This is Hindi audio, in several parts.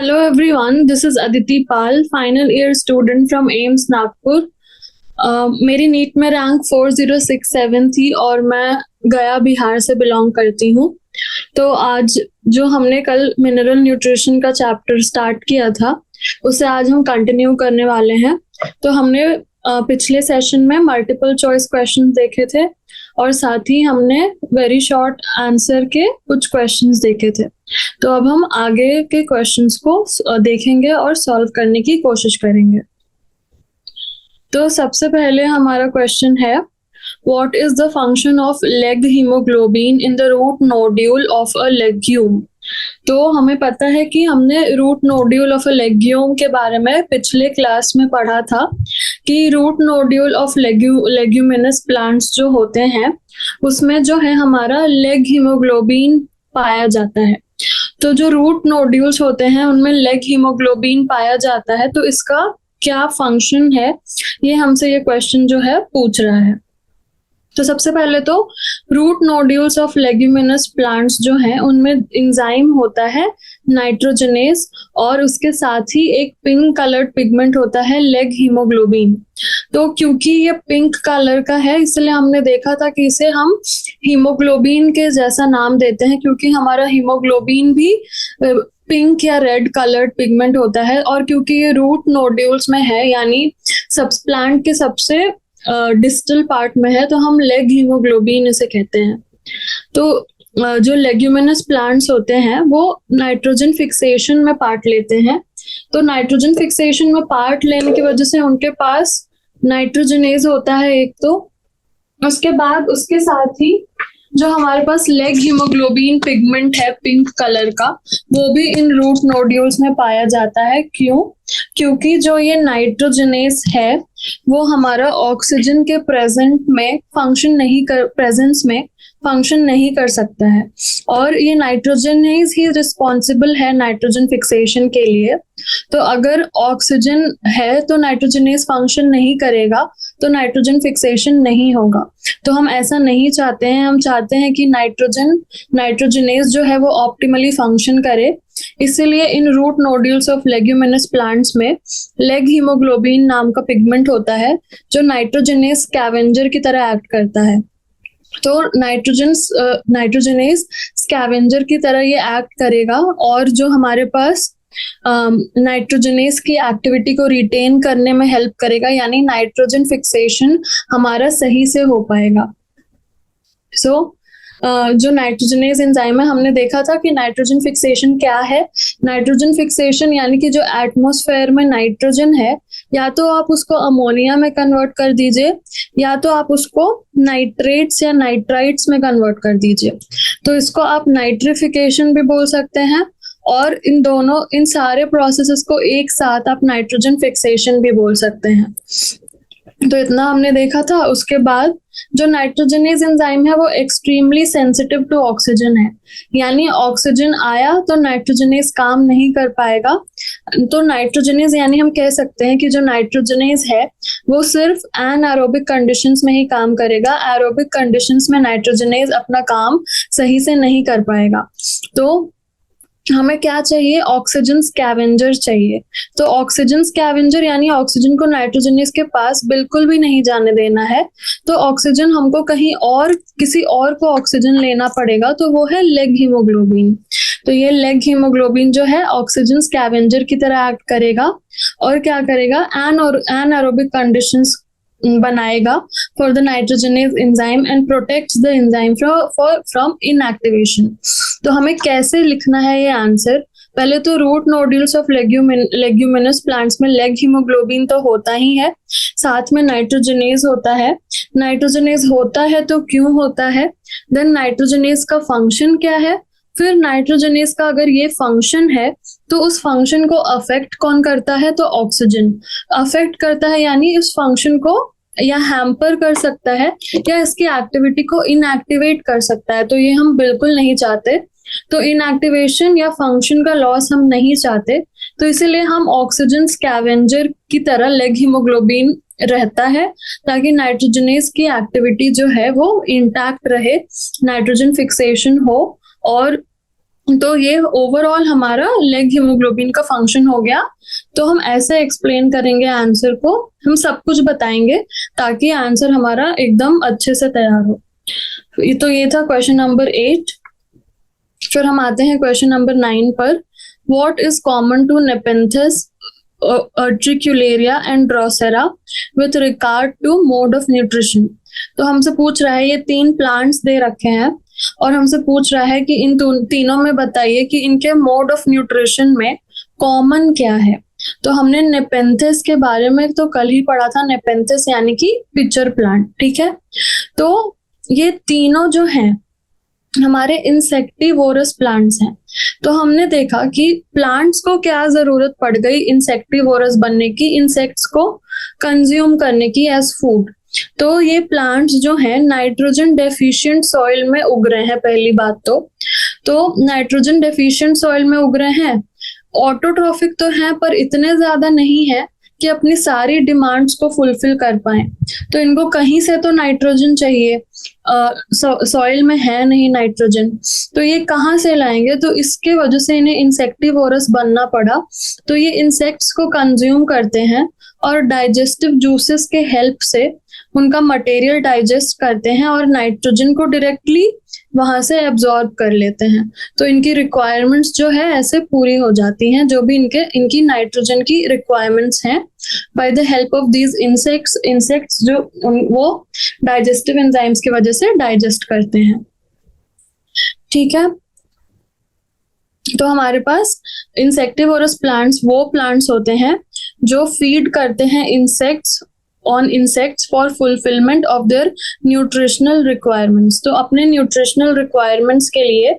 Hello everyone, this is Aditi Pal, final year student from AIMS Nagpur. मेरी नीट में रैंक 4067 थी और मैं गया बिहार से बिलोंग करती हूँ। तो आज जो हमने कल मिनरल न्यूट्रिशन का चैप्टर स्टार्ट किया था उसे आज हम कंटिन्यू करने वाले हैं। तो हमने पिछले सेशन में मल्टीपल चॉइस क्वेश्चन देखे थे और साथ ही हमने वेरी शॉर्ट आंसर के कुछ क्वेश्चंस देखे थे। तो अब हम आगे के क्वेश्चंस को देखेंगे और सॉल्व करने की कोशिश करेंगे। तो सबसे पहले हमारा क्वेश्चन है, what is the function of leg haemoglobin in the root nodule of a legume. तो हमें पता है कि हमने root nodule of a legume के बारे में पिछले क्लास में पढ़ा था कि root nodule of leguminous plants जो होते हैं उसमें जो है हमारा लेग हीमोग्लोबिन पाया जाता है। तो जो रूट नोड्यूल्स होते हैं उनमें लेग हीमोग्लोबिन पाया जाता है, तो इसका क्या फंक्शन है, ये हमसे ये क्वेश्चन जो है पूछ रहा है। तो सबसे पहले तो root nodules of leguminous plants जो हैं उनमें एंजाइम होता है नाइट्रोजनेस और उसके साथ ही एक पिंक कलर्ड पिगमेंट होता है लेग हीमोग्लोबिन। तो क्योंकि ये पिंक कलर का है इसलिए हमने देखा था कि इसे हम हीमोग्लोबिन के जैसा नाम देते हैं, क्योंकि हमारा हीमोग्लोबिन भी पिंक या रेड कलर्ड पिगमेंट होता है और क्योंकि ये रूट नोड्यूल्स में है यानी सब प्लांट के सबसे डिस्टल पार्ट में है, तो हम लेग हीमोग्लोबिन इसे कहते हैं। तो जो लेग्यूमिनस प्लांट्स होते हैं वो नाइट्रोजन फिक्सेशन में पार्ट लेते हैं। तो नाइट्रोजन फिक्सेशन में पार्ट लेने की वजह से उनके पास नाइट्रोजनेज होता है एक, तो उसके बाद उसके साथ ही जो हमारे पास लेग हीमोग्लोबिन पिगमेंट है पिंक कलर का वो भी इन रूट नोड्यूल्स में पाया जाता है। क्यों? क्योंकि जो ये नाइट्रोजनेस है वो हमारा ऑक्सीजन के प्रेजेंस में फंक्शन नहीं कर सकता है और ये नाइट्रोजनेस ही रिस्पॉन्सिबल है नाइट्रोजन फिक्सेशन के लिए। तो अगर ऑक्सीजन है तो नाइट्रोजनेस फंक्शन नहीं करेगा तो नाइट्रोजन फिक्सेशन नहीं होगा। तो हम ऐसा नहीं चाहते हैं, हम चाहते हैं कि नाइट्रोजनेस जो है वो ऑप्टिमली फंक्शन करे। इसीलिए in root nodules of leguminous plants में लेग हीमोग्लोबिन नाम का पिगमेंट होता है जो नाइट्रोजनेस स्कैवेंजर की तरह एक्ट करता है। तो नाइट्रोजनेस स्कैवेंजर की तरह ये एक्ट करेगा और जो हमारे पास नाइट्रोजनेस की एक्टिविटी को रिटेन करने में हेल्प करेगा, यानी नाइट्रोजन फिक्सेशन हमारा सही से हो पाएगा। जो नाइट्रोजनेस एंजाइम है हमने देखा था कि नाइट्रोजन फिक्सेशन क्या है। नाइट्रोजन फिक्सेशन यानी कि जो एटमॉस्फेयर में नाइट्रोजन है या तो आप उसको अमोनिया में कन्वर्ट कर दीजिए या तो आप उसको नाइट्रेट्स या नाइट्राइट्स में कन्वर्ट कर दीजिए। तो इसको आप नाइट्रिफिकेशन भी बोल सकते हैं और इन सारे प्रोसेसेस को एक साथ आप नाइट्रोजन फिक्सेशन भी बोल सकते हैं। तो इतना हमने देखा था। उसके बाद जो नाइट्रोजनेस एंजाइम है वो एक्सट्रीमली सेंसिटिव टू ऑक्सीजन है, यानी ऑक्सीजन आया तो नाइट्रोजनेस काम नहीं कर पाएगा। तो नाइट्रोजनेस यानी हम कह सकते हैं कि जो नाइट्रोजनेस है वो सिर्फ एनारोबिक कंडीशंस में ही काम करेगा। एरोबिक कंडीशंस में नाइट्रोजनेस अपना काम सही से नहीं कर पाएगा। तो हमें क्या चाहिए? ऑक्सीजन स्कैवेंजर चाहिए। तो ऑक्सीजन स्कैवेंजर यानी ऑक्सीजन को नाइट्रोजनेस के पास बिल्कुल भी नहीं जाने देना है। तो ऑक्सीजन हमको कहीं और किसी और को ऑक्सीजन लेना पड़ेगा, तो वो है लेग हीमोग्लोबिन। तो ये लेग हीमोग्लोबिन जो है ऑक्सीजन स्कैवेंजर की तरह एक्ट करेगा और क्या करेगा? एनारोबिक कंडीशंस बनाएगा for the nitrogenase enzyme and protects the enzyme from inactivation. तो हमें कैसे लिखना है ये आंसर? पहले तो root nodules of leguminous plants में लेग हीमोग्लोबिन तो होता ही है, साथ में नाइट्रोजनेस होता है। नाइट्रोजनेस होता है तो क्यों होता है? देन नाइट्रोजनेस का फंक्शन क्या है? फिर नाइट्रोजनेस का अगर ये फंक्शन है तो उस फंक्शन को अफेक्ट कौन करता है? तो ऑक्सीजन अफेक्ट करता है, यानी इस फंक्शन को या हैम्पर कर सकता है या इसकी एक्टिविटी को इनएक्टिवेट कर सकता है। तो ये हम बिल्कुल नहीं चाहते। तो इनएक्टिवेशन या फंक्शन का लॉस हम नहीं चाहते, तो इसीलिए हम ऑक्सीजन स्कैवेंजर की तरह लेग हीमोग्लोबिन रहता है ताकि नाइट्रोजनेस की एक्टिविटी जो है वो इंटैक्ट रहे, नाइट्रोजन फिक्सेशन हो और तो ये ओवरऑल हमारा लेग हीमोग्लोबिन का फंक्शन हो गया। तो हम ऐसे एक्सप्लेन करेंगे आंसर को, हम सब कुछ बताएंगे ताकि आंसर हमारा एकदम अच्छे से तैयार हो। तो ये था क्वेश्चन नंबर 8। फिर हम आते हैं क्वेश्चन नंबर 9 पर। What is common to Nepenthes, Utricularia and Drosera with regard to mode of nutrition. तो हमसे पूछ रहा है, ये 3 प्लांट्स दे रखे हैं और हमसे पूछ रहा है कि इन तीनों में बताइए कि इनके मोड ऑफ न्यूट्रिशन में कॉमन क्या है। तो हमने नेपेंथिस के बारे में तो कल ही पढ़ा था, नेपेंथिस यानी कि पिचर प्लांट, ठीक है। तो ये तीनों जो हैं हमारे इंसेक्टिवोरस प्लांट्स हैं। तो हमने देखा कि प्लांट्स को क्या जरूरत पड़ गई इंसेक्टिवोरस बनने की, इंसेक्ट्स को कंज्यूम करने की एज फूड। तो ये प्लांट्स जो हैं नाइट्रोजन डेफिशिएंट सॉइल में उग रहे हैं, पहली बात तो नाइट्रोजन डेफिशिएंट सॉइल में उग रहे हैं। ऑटोट्रॉफिक तो हैं पर इतने ज्यादा नहीं है कि अपनी सारी डिमांड्स को फुलफिल कर पाए। तो इनको कहीं से तो नाइट्रोजन चाहिए, सॉइल में है नहीं नाइट्रोजन, तो ये कहाँ से लाएंगे। तो इसके वजह से इन्हें इंसेक्टिवोरस बनना पड़ा। तो ये इंसेक्ट्स को कंज्यूम करते हैं और डाइजेस्टिव जूसेस के हेल्प से उनका मटेरियल डाइजेस्ट करते हैं और नाइट्रोजन को डायरेक्टली वहां से एब्जॉर्ब कर लेते हैं। तो इनकी रिक्वायरमेंट्स जो है ऐसे पूरी हो जाती हैं, जो भी इनकी नाइट्रोजन की रिक्वायरमेंट्स हैं by the help of these insects जो वो डाइजेस्टिव एंजाइम्स की वजह से डाइजेस्ट करते हैं, ठीक है। तो हमारे पास इंसेक्टिवोरस प्लांट्स वो प्लांट्स होते हैं जो फीड करते हैं insects for fulfilment of their nutritional requirements. तो अपने न्यूट्रिशनल रिक्वायरमेंट्स के लिए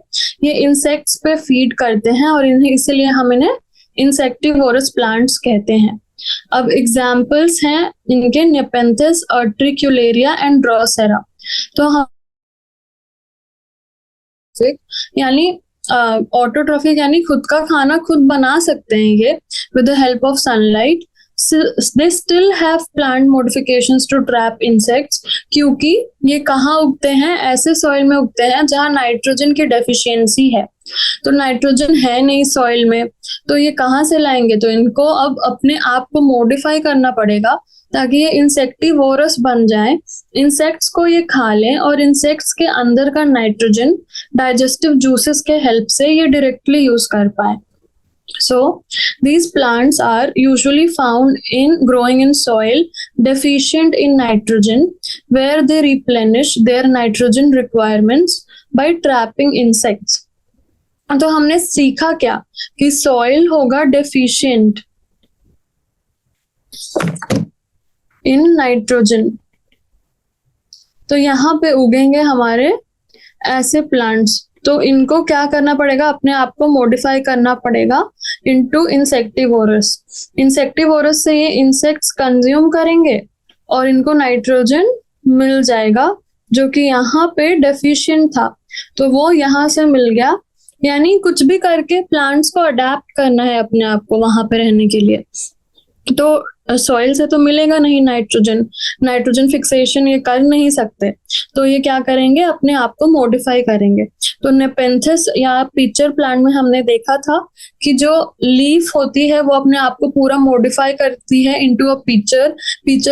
ये इंसेक्ट्स पे फीड करते हैं और इन्हें इसलिए हम इन्हें इंसेक्टिवोरस प्लांट्स कहते हैं। अब एग्जाम्पल्स हैं इनके नेपेंथिस, अर्ट्रिक्युलेरिया एंड ड्रोसेरा। तो हम यानी ऑटोट्रॉफिक यानी खुद का खाना खुद बना सकते हैं ये with the help of sunlight. They still have plant modifications to trap insects, क्योंकि ये कहाँ उगते हैं, ऐसे सॉइल में उगते हैं जहाँ नाइट्रोजन की डेफिशिएंसी है। तो नाइट्रोजन है नहीं सॉइल में, तो ये कहाँ से लाएंगे। तो इनको अब अपने आप को मॉडिफाई करना पड़ेगा ताकि ये इंसेक्टिवोरस बन जाए, इंसेक्ट्स को ये खा लें और इंसेक्ट्स के अंदर का नाइट्रोजन डाइजेस्टिव जूसेस के हेल्प से ये डायरेक्टली यूज कर पाए। So these plants are usually found in growing in soil deficient in nitrogen, where they replenish their nitrogen requirements by trapping insects. तो हमने सीखा क्या कि सॉइल होगा डेफिशिएंट इन नाइट्रोजन, तो यहाँ पे उगेंगे हमारे ऐसे प्लांट्स। तो इनको क्या करना पड़ेगा, अपने आप को मॉडिफाई करना पड़ेगा इनटू इंसेक्टिवोरस। इंसेक्टिवोरस से ये इंसेक्ट्स कंज्यूम करेंगे और इनको नाइट्रोजन मिल जाएगा जो कि यहाँ पे डेफिशिएंट था, तो वो यहाँ से मिल गया। यानी कुछ भी करके प्लांट्स को अडेप्ट करना है अपने आप को वहां पे रहने के लिए। तो सॉइल से तो मिलेगा नहीं नाइट्रोजन फिक्सेशन ये कर नहीं सकते, तो ये क्या करेंगे, अपने आप को मॉडिफाई करेंगे। तो नेपेंथिस या पिचर प्लांट में हमने देखा था कि जो लीफ होती है वो अपने आप को पूरा मॉडिफाई करती है इनटू अ पिचर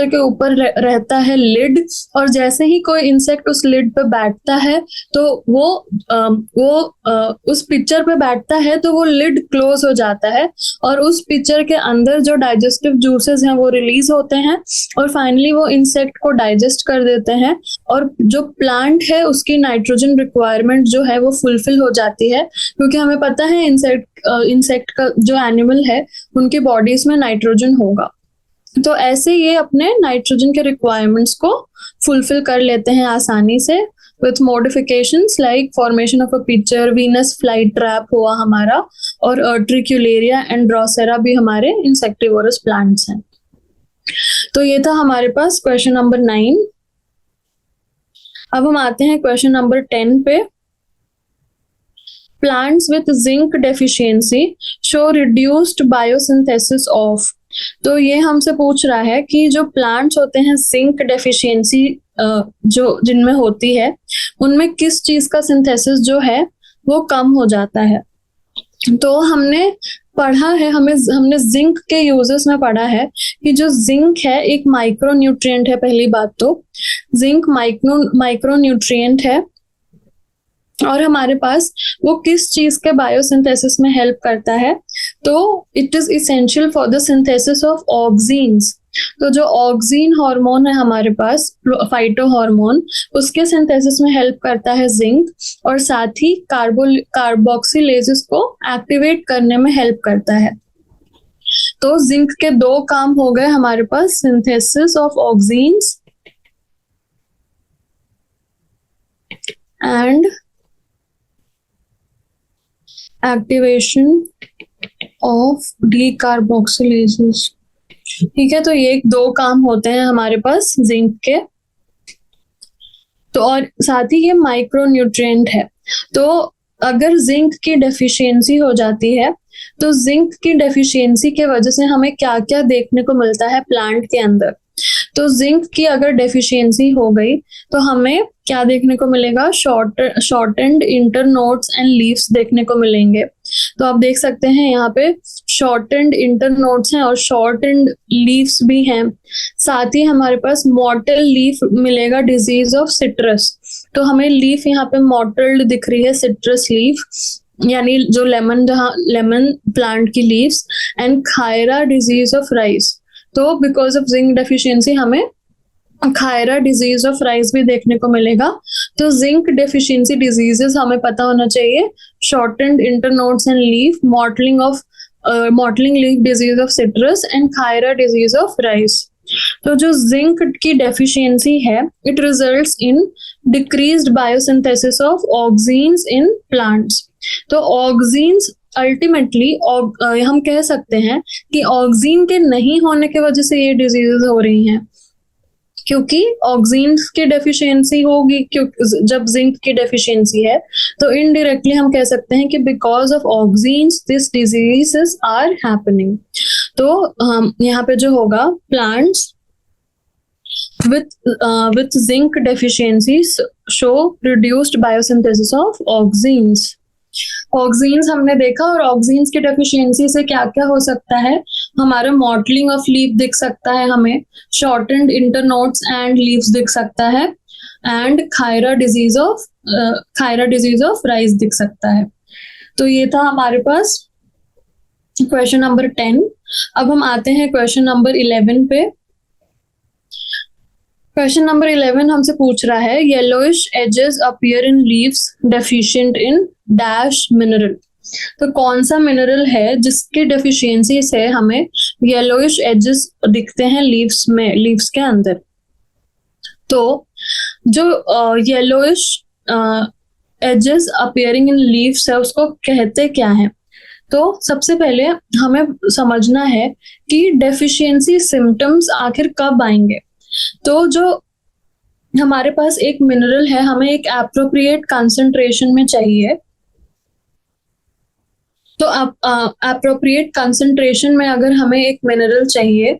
के ऊपर रहता है लिड, और जैसे ही कोई इंसेक्ट उस लिड पे बैठता है तो वो उस पिचर पे बैठता है तो वो लिड क्लोज हो जाता है और उस पिचर के अंदर जो डाइजेस्टिव जूसेस हैं वो रिलीज होते हैं और फाइनली वो इंसेक्ट को डाइजेस्ट कर देते हैं और जो प्लांट है उसकी नाइट्रोजन रिक्वायरमेंट जो है वो फुलफिल हो जाती है, क्योंकि हमें पता है इंसेक्ट का जो एनिमल है उनकी बॉडीज में नाइट्रोजन होगा। तो ऐसे ये अपने नाइट्रोजन के रिक्वायरमेंट्स को फुलफिल कर लेते हैं आसानी से with modifications like formation of a pitcher, Venus flytrap हुआ हमारा, और Trichuleria and Drosera भी हमारे insectivorous plants हैं। तो ये था हमारे पास क्वेश्चन नंबर 9। अब हम आते हैं क्वेश्चन नंबर 10 पे। Plants with zinc deficiency show reduced biosynthesis of। तो ये हमसे पूछ रहा है कि जो प्लांट्स होते हैं जिंक डेफिशिएंसी जो जिनमें होती है उनमें किस चीज का सिंथेसिस जो है वो कम हो जाता है। तो हमने पढ़ा है, हमने जिंक के यूजेस में पढ़ा है कि जो जिंक है एक माइक्रो न्यूट्रिएंट है। पहली बात तो जिंक माइक्रो न्यूट्रिएंट है, और हमारे पास वो किस चीज के बायोसिंथेसिस में हेल्प करता है, तो it is essential for the synthesis of ऑक्सीन्स। तो जो ऑक्सीन हार्मोन है हमारे पास, फाइटो हार्मोन, उसके सिंथेसिस में हेल्प करता है जिंक, और साथ ही कार्बोक्सिलेजेस को एक्टिवेट करने में हेल्प करता है। तो जिंक के दो काम हो गए हमारे पास, synthesis of auxins and activation of decarboxylases. ठीक है, तो ये दो काम होते हैं हमारे पास जिंक के। तो और साथ ही ये माइक्रो न्यूट्रिएंट है। तो अगर जिंक की डेफिशिएंसी हो जाती है, तो जिंक की डेफिशिएंसी के वजह से हमें क्या क्या देखने को मिलता है प्लांट के अंदर। तो जिंक की अगर डेफिशिएंसी हो गई तो हमें क्या देखने को मिलेगा, शॉर्टेंड इंटरनोड्स एंड लीव्स देखने को मिलेंगे। तो आप देख सकते हैं यहाँ पे शॉर्टेंड इंटरनोड्स हैं और शॉर्टेंड लीव्स भी हैं। साथ ही हमारे पास मॉटल लीफ मिलेगा डिजीज ऑफ सिट्रस। तो हमें लीफ यहाँ पे मॉटल्ड दिख रही है, सिट्रस लीफ, यानी जो लेमन प्लांट की leaves, and khaira disease of rice. तो बिकॉज ऑफ जिंक डेफिशिएंसी हमें खायरा डिजीज ऑफ राइस भी देखने को मिलेगा। तो जिंक डेफिशिएंसी डिजीजेस हमें पता होना चाहिए, shortened internodes and leaf, mottling leaf disease of citrus, and khaira disease of rice. तो जो जिंक की डेफिशिएंसी है, it results in decreased biosynthesis of auxins in plants. तो ऑक्सीन्स अल्टीमेटली हम कह सकते हैं कि ऑक्सीन के नहीं होने की वजह से ये डिजीजेस हो रही हैं, क्योंकि ऑक्सीन की डेफिशिएंसी होगी। क्योंकि जब जिंक की डेफिशिएंसी है तो इनडायरेक्टली हम कह सकते हैं कि because of auxins this diseases are happening. तो यहाँ पे जो होगा, plants with zinc deficiencies show reduced biosynthesis of auxins। Auxins हमने देखा, और ऑक्सीन्स की डेफिशिएंसी से क्या क्या हो सकता है, हमारा मॉटलिंग ऑफ लीफ दिख सकता है, हमें शॉर्टेंड इंटरनोड्स एंड लीव्स दिख सकता है, and khaira disease of rice दिख सकता है। तो ये था हमारे पास क्वेश्चन नंबर 10। अब हम आते हैं क्वेश्चन नंबर 11 पे। क्वेश्चन नंबर 11 हमसे पूछ रहा है, yellowish edges appear in leaves deficient in dash mineral. तो कौन सा मिनरल है जिसकी डेफिशिएंसी से हमें येलोइश एजेस दिखते हैं लीव्स के अंदर। तो जो yellowish edges appearing in leaves है, उसको कहते क्या है। तो सबसे पहले हमें समझना है कि डेफिशिएंसी सिम्टम्स आखिर कब आएंगे। तो जो हमारे पास एक मिनरल है, हमें एक एप्रोप्रिएट कंसंट्रेशन में चाहिए। तो एप्रोप्रिएट कंसंट्रेशन में अगर हमें एक मिनरल चाहिए,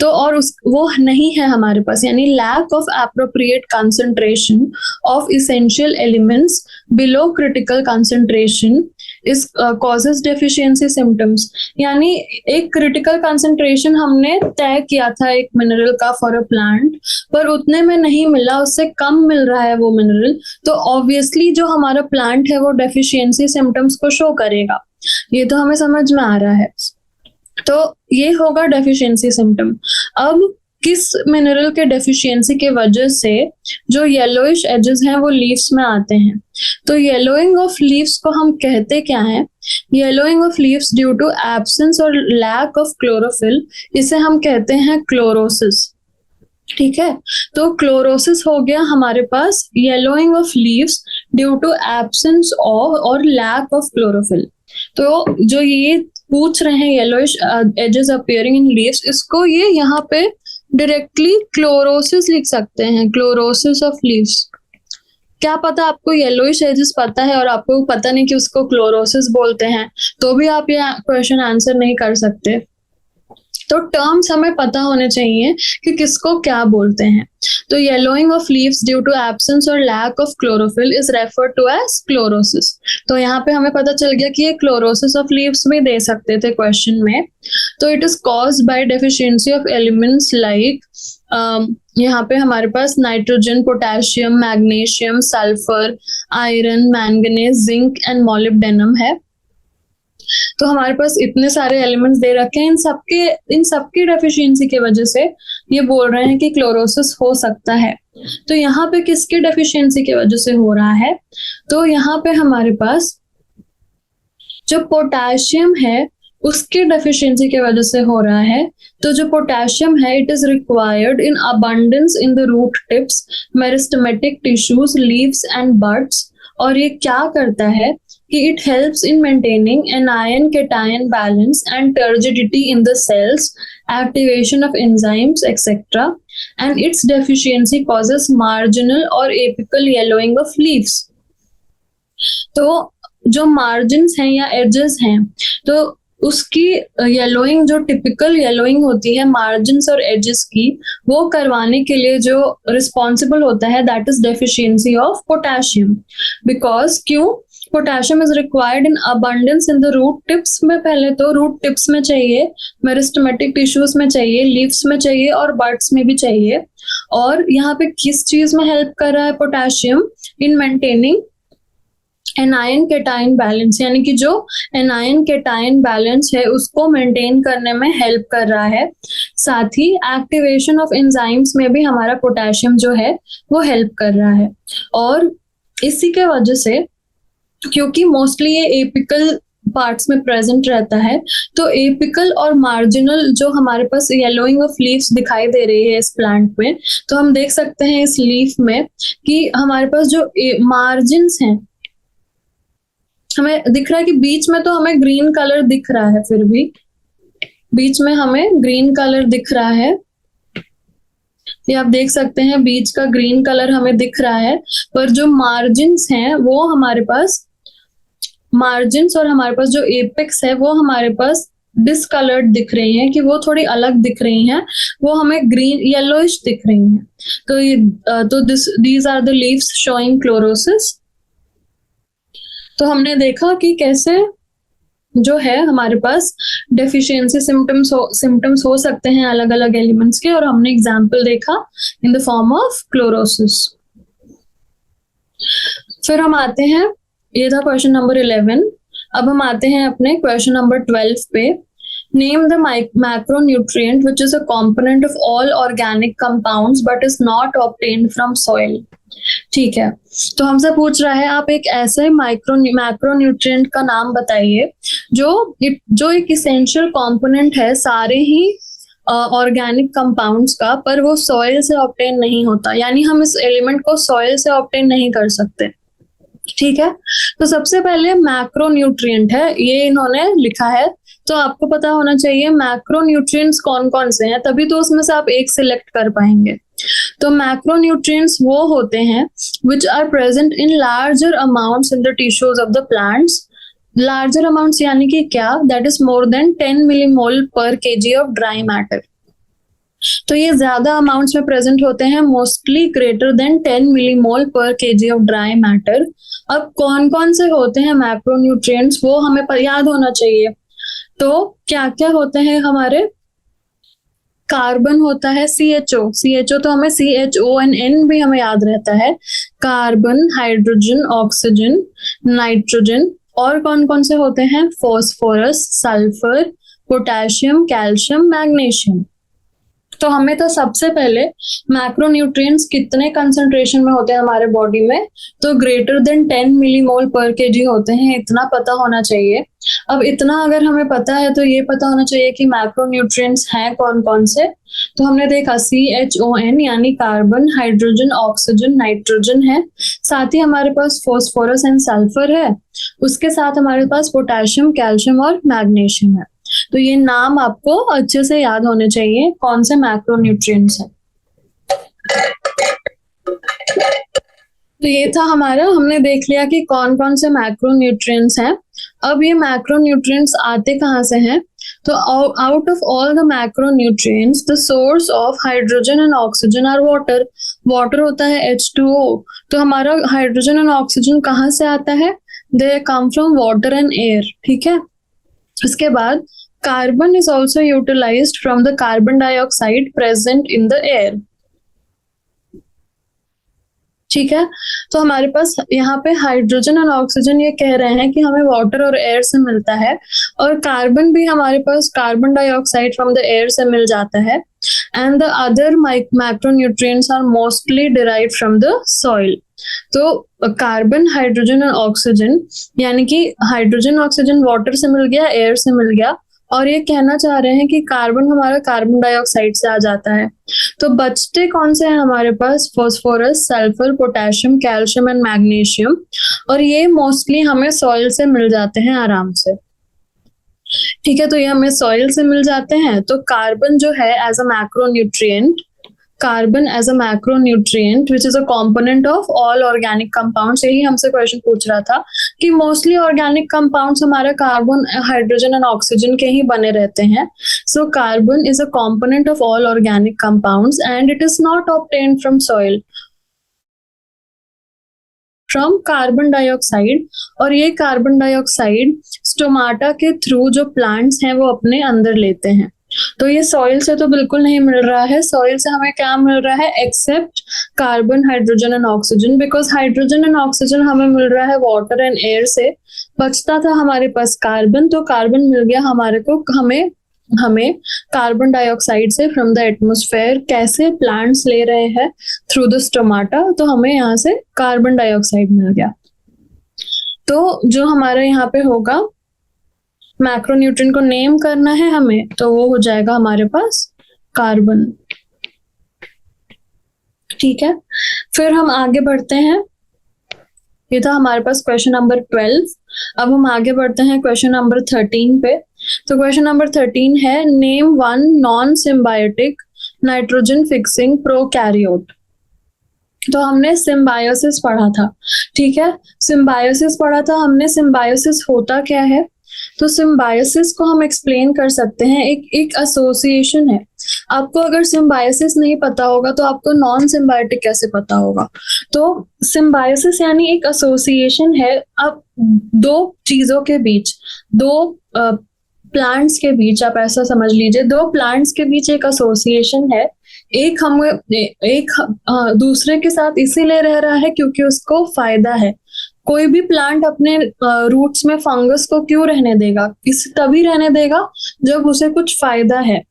तो और वो नहीं है हमारे पास, यानी lack of appropriate concentration of essential elements below critical concentration is causes deficiency symptoms. यानी एक क्रिटिकल कंसंट्रेशन हमने तय किया था एक मिनरल का फॉर अ प्लांट, पर उतने में नहीं मिला, उससे कम मिल रहा है वो मिनरल, तो ऑब्वियसली जो हमारा प्लांट है वो डेफिशिएंसी सिम्टम्स को शो करेगा। ये तो हमें समझ में आ रहा है। तो ये होगा डेफिशिएंसी सिम्टम। अब किस मिनरल के डेफिशिएंसी के वजह से जो येलोइश एजेस हैं वो लीव्स में आते हैं। तो येलोइंग ऑफ लीव्स को हम कहते क्या है, yellowing of leaves due to absence और लैक ऑफ क्लोरोफिल, इसे हम कहते हैं क्लोरोसिस। ठीक है, तो क्लोरोसिस हो गया हमारे पास yellowing of leaves due to absence of और लैक ऑफ क्लोरोफिल। तो जो ये पूछ रहे हैं yellowish edges appearing in leaves, इसको ये यहाँ पे डायरेक्टली क्लोरोसिस लिख सकते हैं, क्लोरोसिस ऑफ लीव्स। क्या पता आपको येलोइश एजेस पता है और आपको पता नहीं कि उसको क्लोरोसिस बोलते हैं, तो भी आप ये क्वेश्चन आंसर नहीं कर सकते। तो टर्म्स हमें पता होने चाहिए कि किसको क्या बोलते हैं। तो yellowing of leaves due to absence और lack of chlorophyll is referred to as chlorosis. तो यहाँ पे हमें पता चल गया कि ये क्लोरोसिस ऑफ लीव्स भी दे सकते थे क्वेश्चन में। तो it is caused by deficiency of elements like, यहाँ पे हमारे पास nitrogen, potassium, magnesium, sulphur, iron, manganese, zinc and molybdenum है। तो हमारे पास इतने सारे एलिमेंट्स दे रखे हैं, इन सबकी डेफिशिएंसी की वजह से ये बोल रहे हैं कि क्लोरोसिस हो सकता है। तो यहाँ पे किसकी डेफिशिएंसी की वजह से हो रहा है? तो यहाँ पे हमारे पास जो पोटेशियम है उसकी डेफिशिएंसी की वजह से हो रहा है। तो जो पोटेशियम है, it is required in abundance in the root tips, meristematic tissues, leaves and buds. और ये क्या करता है कि it helps in maintaining anion cation balance and turgidity in the cells, activation of enzymes, etc. And its deficiency causes marginal or apical yellowing of leaves. तो जो margins हैं या edges हैं, तो उसकी येलोइंग, जो टिपिकल येलोइंग होती है मार्जिन्स और एजेस की, वो करवाने के लिए जो रिस्पॉन्सिबल होता है that is deficiency of potassium. Because क्यों? Potassium is required in abundance in the root tips में। पहले तो रूट टिप्स में चाहिए, मेरिस्टेमेटिक टिश्यूज में चाहिए, लीव्स में चाहिए और बड्स में भी चाहिए। और यहाँ पे किस चीज में हेल्प कर रहा है potassium? In maintaining anion cation balance, यानी कि जो एनायन केटाइन बैलेंस है उसको मेंटेन करने में हेल्प कर रहा है। साथ ही एक्टिवेशन ऑफ एंजाइम्स में भी हमारा पोटेशियम जो है वो हेल्प कर रहा है। और इसी के वजह से, क्योंकि मोस्टली ये एपिकल पार्ट्स में प्रेजेंट रहता है, तो एपिकल और मार्जिनल जो हमारे पास येलोइंग ऑफ लीव्स दिखाई दे रही है इस प्लांट में, तो हम देख सकते हैं इस लीफ में कि हमारे पास जो मार्जिन्स हैं, हमें दिख रहा है कि बीच में तो हमें ग्रीन कलर दिख रहा है, फिर भी बीच में हमें ग्रीन कलर दिख रहा है। ये आप देख सकते हैं बीच का ग्रीन कलर हमें दिख रहा है, पर जो मार्जिन्स हैं वो हमारे पास, मार्जिन्स और हमारे पास जो एपेक्स है वो हमारे पास डिसकलर्ड दिख रही हैं, कि वो थोड़ी अलग दिख रही हैं, वो हमें ग्रीन येलोइश दिख रही हैं। तो ये these are the leaves showing chlorosis. तो हमने देखा कि कैसे जो है हमारे पास डेफिशिएंसी सिम्टम्स हो सकते हैं अलग अलग एलिमेंट्स के, और हमने एग्जाम्पल देखा in the form of chlorosis. फिर हम आते हैं, ये था क्वेश्चन नंबर 11। अब हम आते हैं अपने क्वेश्चन नंबर 12 पे। Name the macronutrient which is a component of all organic compounds but is not obtained from soil. ठीक है, तो हमसे पूछ रहा है आप एक ऐसे मैक्रोन्यूट्रिएंट का नाम बताइए जो एक इसेंशियल कंपोनेंट है सारे ही ऑर्गेनिक कंपाउंड्स का, पर वो सॉइल से ऑब्टेन नहीं होता, यानी हम इस एलिमेंट को सॉइल से ऑब्टेन नहीं कर सकते। ठीक है, तो सबसे पहले मैक्रोन्यूट्रिएंट है, ये इन्होंने लिखा है, तो आपको पता होना चाहिए मैक्रोन्यूट्रिएंट्स कौन कौन से हैं, तभी तो उसमें से आप एक सिलेक्ट कर पाएंगे। तो मैक्रोन्यूट्रिएंट्स वो होते हैं which are present in larger amounts in the tissues of the plants. Larger amounts यानी कि क्या? That is more than 10 millimole per kg of dry matter. तो ये ज्यादा अमाउंट्स में प्रेजेंट होते हैं, mostly greater than 10 millimole per kg of dry matter. अब कौन कौन से होते हैं मैक्रोन्यूट्रिएंट्स वो हमें याद होना चाहिए। तो क्या क्या होते हैं हमारे? कार्बन होता है, CHO तो हमें CHON भी हमें याद रहता है। Carbon, hydrogen, oxygen, nitrogen. और कौन कौन से होते हैं? Phosphorus, sulphur, potassium, calcium, magnesium. तो हमें तो सबसे पहले मैक्रोन्यूट्रिएंट्स कितने कंसंट्रेशन में होते हैं हमारे बॉडी में, तो greater than 10 millimole per KG होते हैं, इतना पता होना चाहिए। अब इतना अगर हमें पता है तो ये पता होना चाहिए कि मैक्रोन्यूट्रिएंट्स हैं कौन कौन से। तो हमने देखा CHON यानी कार्बन, हाइड्रोजन, ऑक्सीजन, नाइट्रोजन है, साथ ही हमारे पास फॉस्फोरस एंड सल्फर है, उसके साथ हमारे पास पोटेशियम, कैल्शियम और मैग्नीशियम है। तो ये नाम आपको अच्छे से याद होने चाहिए कौन से मैक्रोन्यूट्रिएंट्स हैं। तो ये था हमारा, हमने देख लिया कि कौन कौन से मैक्रोन्यूट्रिएंट्स हैं। अब ये मैक्रोन्यूट्रिएंट्स आते कहाँ से हैं? तो out of all the macronutrients the source of hydrogen and oxygen are water. Water होता है H2O, तो हमारा हाइड्रोजन एंड ऑक्सीजन कहाँ से आता है? They come from water and air, ठीक है। इसके बाद carbon is also utilised from the carbon dioxide present in the air, ठीक है। तो हमारे पास यहाँ पे हाइड्रोजन और ऑक्सीजन ये कह रहे हैं कि हमें वाटर और एयर से मिलता है, और कार्बन भी हमारे पास carbon dioxide from the air से मिल जाता है। And the other macronutrients are mostly derived from the soil. तो कार्बन, हाइड्रोजन और ऑक्सीजन, यानी कि हाइड्रोजन ऑक्सीजन वाटर से मिल गया, एयर से मिल गया, और ये कहना चाह रहे हैं कि कार्बन हमारा कार्बन डाइऑक्साइड से आ जाता है। तो बचते कौन से हैं हमारे पास? Phosphorus, sulphur, potassium, calcium and magnesium, और ये मोस्टली हमें सॉइल से मिल जाते हैं आराम से, ठीक है। तो ये हमें सॉइल से मिल जाते हैं। तो कार्बन जो है as a macronutrient, carbon as a macronutrient which is a component of all organic compounds, यही हमसे क्वेश्चन पूछ रहा था कि मोस्टली ऑर्गेनिक कंपाउंड्स हमारा कार्बन, हाइड्रोजन एंड ऑक्सीजन के ही बने रहते हैं। So carbon is a component of all organic compounds and it is not obtained from soil, from carbon dioxide. और ये कार्बन डाइऑक्साइड स्टोमाटा के थ्रू जो प्लांट्स हैं वो अपने अंदर लेते हैं। तो ये सॉइल से तो बिल्कुल नहीं मिल रहा है। सॉइल से हमें क्या मिल रहा है? Except carbon, hydrogen and oxygen, because hydrogen and oxygen हमें मिल रहा है वाटर एंड एयर से। बचता था हमारे पास कार्बन, तो कार्बन मिल गया हमारे को, हमें कार्बन डाइऑक्साइड से फ्रॉम द एटमोस्फेयर। कैसे? प्लांट्स ले रहे हैं थ्रू द स्टोमाटा, तो हमें यहाँ से कार्बन डाइऑक्साइड मिल गया। तो जो हमारे यहाँ पे होगा, मैक्रोन्यूट्रिएंट को नेम करना है हमें, तो वो हो जाएगा हमारे पास कार्बन, ठीक है। फिर हम आगे बढ़ते हैं। ये था हमारे पास क्वेश्चन नंबर 12। अब हम आगे बढ़ते हैं क्वेश्चन नंबर 13 पे। तो क्वेश्चन नंबर 13 है, name one non symbiotic nitrogen fixing prokaryote. तो हमने सिम्बायोसिस पढ़ा था, ठीक है। सिम्बायोसिस पढ़ा था हमने। सिम्बायोसिस होता क्या है? तो सिम्बायोसिस को हम एक्सप्लेन कर सकते हैं, एक एसोसिएशन है। आपको अगर सिम्बायोसिस नहीं पता होगा तो आपको नॉन सिम्बायोटिक कैसे पता होगा? तो सिम्बायोसिस यानी एक एसोसिएशन है। अब दो चीजों के बीच, दो प्लांट्स के बीच, आप ऐसा समझ लीजिए, दो प्लांट्स के बीच एक एसोसिएशन है। एक दूसरे के साथ इसीलिए रह रहा है क्योंकि उसको फायदा है। कोई भी प्लांट अपने रूट्स में फंगस को क्यों रहने देगा? तभी रहने देगा जब उसे कुछ फायदा है।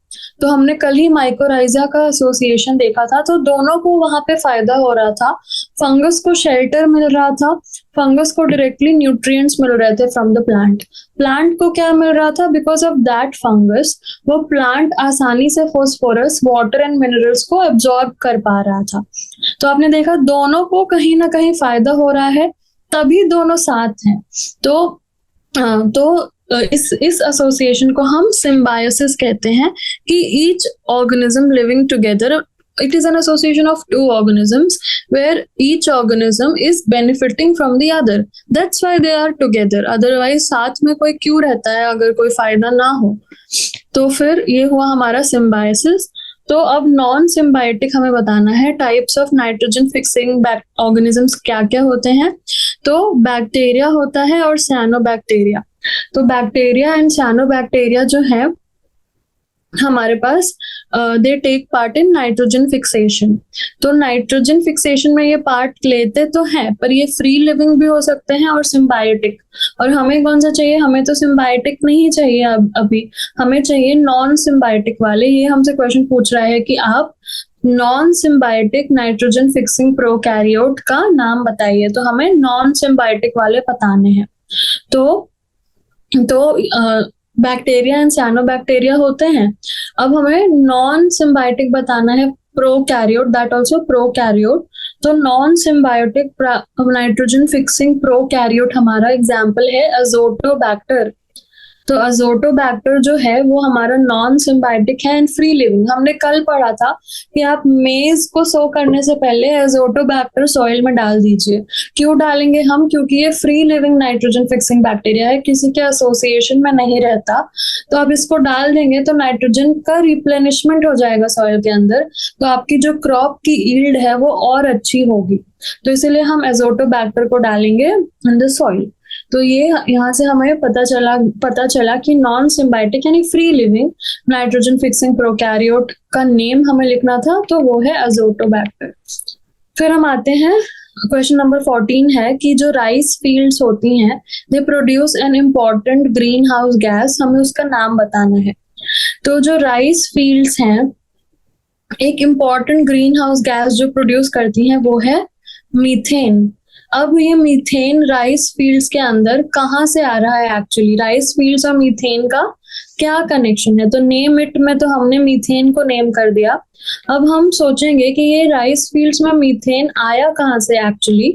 तो हमने कल ही माइकोराइजा का एसोसिएशन देखा था, तो दोनों को वहां पे फायदा हो रहा था। फंगस को शेल्टर मिल रहा था, फंगस को डायरेक्टली न्यूट्रिएंट्स मिल रहे थे फ्रॉम द प्लांट। प्लांट को क्या मिल रहा था? बिकॉज ऑफ दैट फंगस वो प्लांट आसानी से फास्फोरस, वाटर एंड मिनरल्स को एब्जॉर्ब कर पा रहा था। तो आपने देखा दोनों को कहीं ना कहीं फायदा हो रहा है, तभी दोनों साथ हैं। तो इस एसोसिएशन को हम सिम्बायोसिस कहते हैं कि each organism living together, it is an association of two organisms where each organism is benefiting from the other, that's why they are together, otherwise साथ में कोई क्यों रहता है अगर कोई फायदा ना हो? तो फिर ये हुआ हमारा सिम्बायोसिस। तो अब नॉन सिम्बायोटिक हमें बताना है, types of nitrogen fixing organisms क्या क्या होते हैं। तो बैक्टीरिया होता है और साइनोबैक्टीरिया। तो बैक्टीरिया एंड साइनोबैक्टीरिया जो है हमारे पास, they take part in nitrogen fixation. तो नाइट्रोजन फिक्सेशन में ये पार्ट लेते तो हैं, पर ये फ्री लिविंग भी हो सकते हैं और सिम्बायोटिक। और हमें कौन सा चाहिए? हमें तो सिम्बायोटिक नहीं चाहिए अभी, हमें चाहिए नॉन सिम्बायोटिक वाले। ये हमसे क्वेश्चन पूछ रहा है कि आप non symbiotic nitrogen fixing prokaryote का नाम बताइए। तो हमें नॉन सिम्बायोटिक वाले बताने हैं। तो बैक्टीरिया एंड साइनोबैक्टीरिया होते हैं। अब हमें नॉन सिम्बायोटिक बताना है, प्रोकैरियोट, दैट आल्सो प्रोकैरियोट। तो non symbiotic nitrogen fixing prokaryote हमारा एग्जांपल है अजोटोबैक्टर। तो अजोटोबैक्टर जो है वो हमारा नॉन सिम्बायोटिक है एंड फ्री लिविंग। हमने कल पढ़ा था कि आप मेज को सो करने से पहले अजोटोबैक्टर सॉइल में डाल दीजिए। क्यों डालेंगे हम? क्योंकि ये free living nitrogen fixing bacteria है, किसी के एसोसिएशन में नहीं रहता। तो आप इसको डाल देंगे तो नाइट्रोजन का रिप्लेनिशमेंट हो जाएगा सॉइल के अंदर, तो आपकी जो क्रॉप की यील्ड है वो और अच्छी होगी। तो इसीलिए हम अजोटोबैक्टर को डालेंगे इन द सॉइल। तो ये यहाँ से हमें पता चला कि नॉन सिम्बायोटिक यानी free living nitrogen fixing prokaryote का नेम हमें लिखना था, तो वो है अजोटोबैक्टर। फिर हम आते हैं, क्वेश्चन नंबर 14 है कि जो राइस फील्ड्स होती हैं they produce an important green house gas, हमें उसका नाम बताना है। तो जो राइस फील्ड्स हैं, एक इम्पॉर्टेंट ग्रीन हाउस गैस जो प्रोड्यूस करती हैं वो है मीथेन। अब ये मीथेन राइस फील्ड्स के अंदर कहाँ से आ रहा है? एक्चुअली राइस फील्ड्स और मीथेन का क्या कनेक्शन है? तो नेम इट में तो हमने मीथेन को नेम कर दिया। अब हम सोचेंगे कि ये राइस फील्ड्स में मीथेन आया कहाँ से एक्चुअली।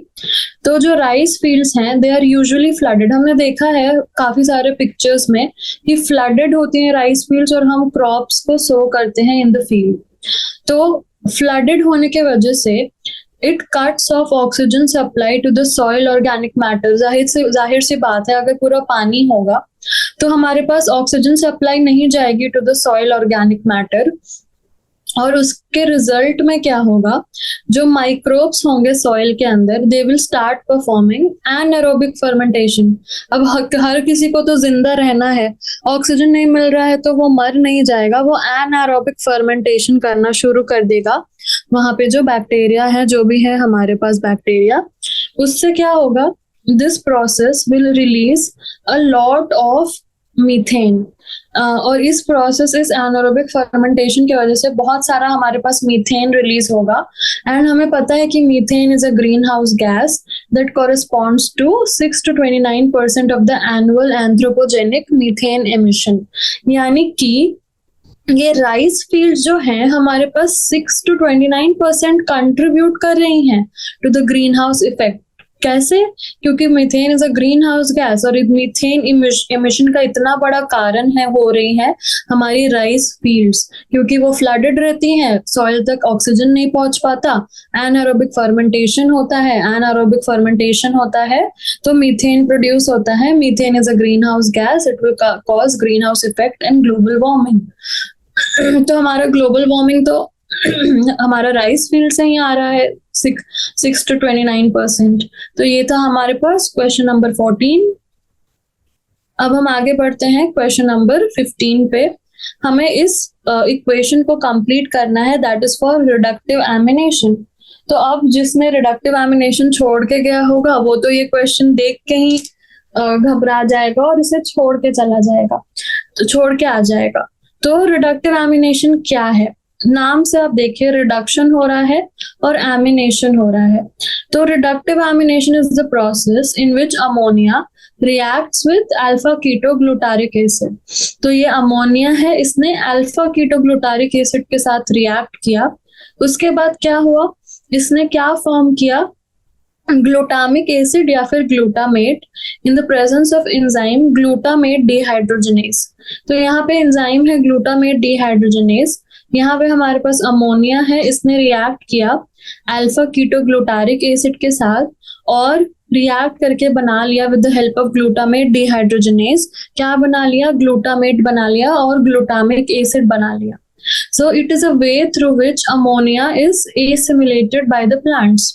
तो जो राइस फील्ड्स हैं दे आर यूजुअली फ्लडेड। हमने देखा है काफी सारे पिक्चर्स में कि फ्लडेड होती हैं राइस फील्ड्स और हम क्रॉप्स को सो करते हैं इन द फील्ड। तो फ्लडेड होने के वजह से it cuts off oxygen supply to the soil organic matter. जाहिर सी बात है, अगर पूरा पानी होगा तो हमारे पास ऑक्सीजन सप्लाई नहीं जाएगी to the soil organic matter, और उसके रिजल्ट में क्या होगा, जो माइक्रोब्स होंगे सॉइल के अंदर they will start performing anaerobic fermentation. अब हर किसी को तो जिंदा रहना है, ऑक्सीजन नहीं मिल रहा है तो वो मर नहीं जाएगा, वो एनारोबिक फर्मेंटेशन करना शुरू कर देगा। वहां पे जो बैक्टीरिया है, जो भी है हमारे पास बैक्टीरिया, उससे क्या होगा, this process will release a lot of methane. और इस प्रोसेस, इस एनारोबिक फर्मेंटेशन की वजह से बहुत सारा हमारे पास मीथेन रिलीज होगा। एंड हमें पता है कि methane is a green house gas that corresponds to 6 to 29% of the annual anthropogenic methane emission. यानी कि ये राइस फील्ड जो हैं हमारे पास 6 to 29% कंट्रीब्यूट कर रही हैं to the green house effect. कैसे? क्योंकि methane is a green house gas, और मीथेन इमिशन का इतना बड़ा कारण है, हो रही है हमारी राइस फील्ड्स, क्योंकि वो फ्लडेड रहती हैं, सॉइल तक ऑक्सीजन नहीं पहुंच पाता, एनारोबिक फर्मेंटेशन होता है, एनारोबिक फर्मेंटेशन होता है तो मीथेन प्रोड्यूस होता है। Methane is a green house gas, it will cause green house effect and global warming. तो हमारा ग्लोबल वार्मिंग तो हमारा राइस फील्ड से ही आ रहा है, 6 to 29%। तो ये था हमारे पास क्वेश्चन नंबर 14। अब हम आगे बढ़ते हैं क्वेश्चन नंबर 15 पे। हमें इस इक्वेशन को कंप्लीट करना है, that is for reductive ammunition. तो अब जिसने रिडक्टिव एमिनेशन छोड़ के गया होगा वो तो ये क्वेश्चन देख के ही घबरा जाएगा और इसे छोड़ के चला जाएगा, तो छोड़ के आ जाएगा। तो रिडक्टिव एमिनेशन क्या है? नाम से आप देखिए, रिडक्शन हो रहा है और एमिनेशन हो रहा है। तो reductive ammunition is the process in which ammonia reacts with alpha ketoglutaric acid. तो ये अमोनिया है, इसने अल्फा कीटोग्लूटारिक एसिड के साथ रिएक्ट किया। उसके बाद क्या हुआ, इसने क्या फॉर्म किया, ग्लूटामिक एसिड या फिर glutamate in the presence of enzyme glutamate dehydrogenase. तो यहाँ पे एंजाइम है ग्लूटामेट डिहाइड्रोजनेज, यहाँ पे हमारे पास अमोनिया है, इसने रिएक्ट किया अल्फा कीटोग्लूटारिक एसिड के साथ और रिएक्ट करके बना लिया with the help of glutamate dehydrogenase. क्या बना लिया? ग्लूटामेट बना लिया और ग्लूटामिक एसिड बना लिया। So it is a way through which ammonia is assimilated by the plants.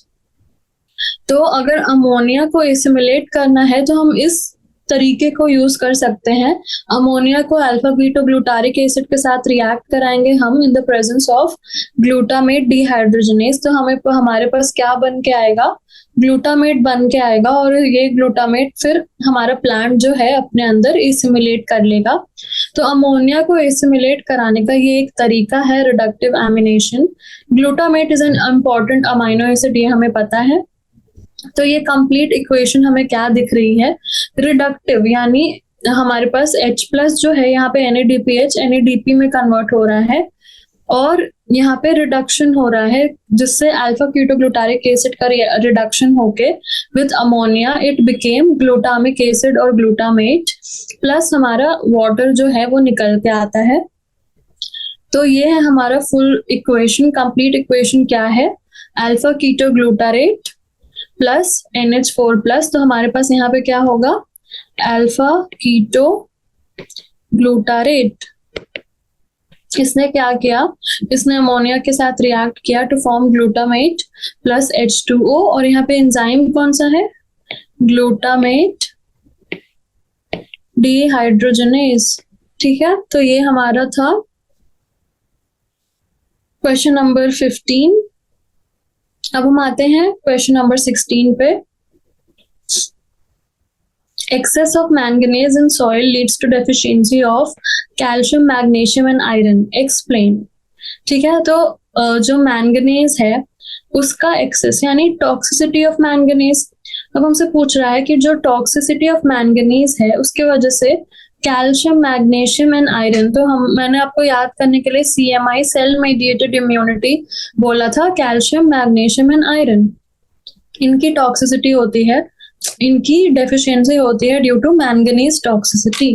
तो अगर अमोनिया को एसिमिलेट करना है तो हम इस तरीके को यूज कर सकते हैं। अमोनिया को अल्फा कीटोग्लूटारिक एसिड के साथ रिएक्ट कराएंगे हम इन the presence of glutamate dehydrogenase. तो हमारे पास क्या बन के आएगा? ग्लूटामेट बन के आएगा, और ये ग्लूटामेट फिर हमारा प्लांट जो है अपने अंदर एसिमिलेट कर लेगा। तो अमोनिया को एसिमिलेट कराने का ये एक तरीका है reductive ammunition. Glutamate is an important amino acid, ये हमें पता है। तो ये कंप्लीट इक्वेशन हमें क्या दिख रही है? रिडक्टिव यानी हमारे पास H+ जो है यहाँ पे NADPH NADP में कन्वर्ट हो रहा है, और यहाँ पे रिडक्शन हो रहा है जिससे अल्फा कीटोग्लूटारिक एसिड का रिडक्शन होके with ammonia it became glutamic acid और ग्लूटामेट, प्लस हमारा वाटर जो है वो निकल के आता है। तो ये है हमारा फुल इक्वेशन। कंप्लीट इक्वेशन क्या है? Alpha ketoglutarate plus NH4 plus, तो हमारे पास यहाँ पे क्या होगा? Alpha keto glutarate. इसने क्या किया? इसने अमोनिया के साथ रिएक्ट किया to form glutamate plus H2O, और यहाँ पे एंजाइम कौन सा है? Glutamate dehydrogenase. ठीक है, तो ये हमारा था क्वेश्चन नंबर 15। अब हम आते हैं क्वेश्चन नंबर 16 पे। Excess of manganese in soil leads to deficiency of calcium, magnesium and iron. Explain. ठीक है, तो जो मैंगनीज है उसका एक्सेस यानी टॉक्सिसिटी ऑफ मैंगनीज। अब हमसे पूछ रहा है कि जो टॉक्सिसिटी ऑफ मैंगनीज है उसके वजह से कैल्शियम, मैग्नीशियम एंड आयरन, तो मैंने आपको याद करने के लिए CMI सेल मेडिएटेड इम्यूनिटी बोला था। कैल्शियम, मैग्नीशियम एंड आयरन, इनकी टॉक्सिसिटी होती है, इनकी डेफिशिएंसी होती है ड्यू टू मैंगनीज टॉक्सिसिटी।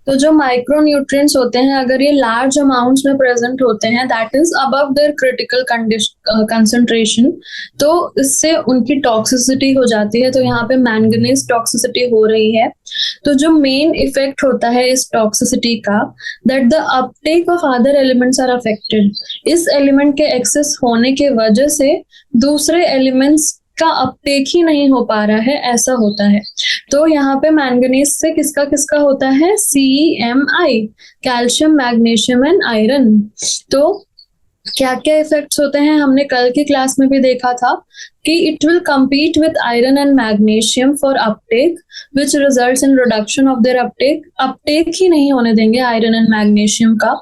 तो जो माइक्रो न्यूट्रिएंट्स होते हैं अगर ये लार्ज अमाउंट्स में प्रेजेंट होते हैं, that is above their critical concentration, तो इससे उनकी टॉक्सिसिटी हो जाती है। तो यहाँ पे मैंगनीज टॉक्सिसिटी हो रही है। तो जो मेन इफेक्ट होता है इस टॉक्सिसिटी का, that the uptake of other elements are affected. इस एलिमेंट के एक्सेस होने के वजह से दूसरे एलिमेंट्स का अपटेक ही नहीं हो पा रहा है, ऐसा होता है। तो यहाँ पे मैंगनीज से किसका किसका होता है? CMI, calcium, magnesium and iron. तो क्या क्या इफेक्ट्स होते हैं हमने कल की क्लास में भी देखा था कि it will compete with iron and magnesium for uptake which results in reduction of their uptake। Uptake ही नहीं होने देंगे आयरन एंड मैग्नीशियम का।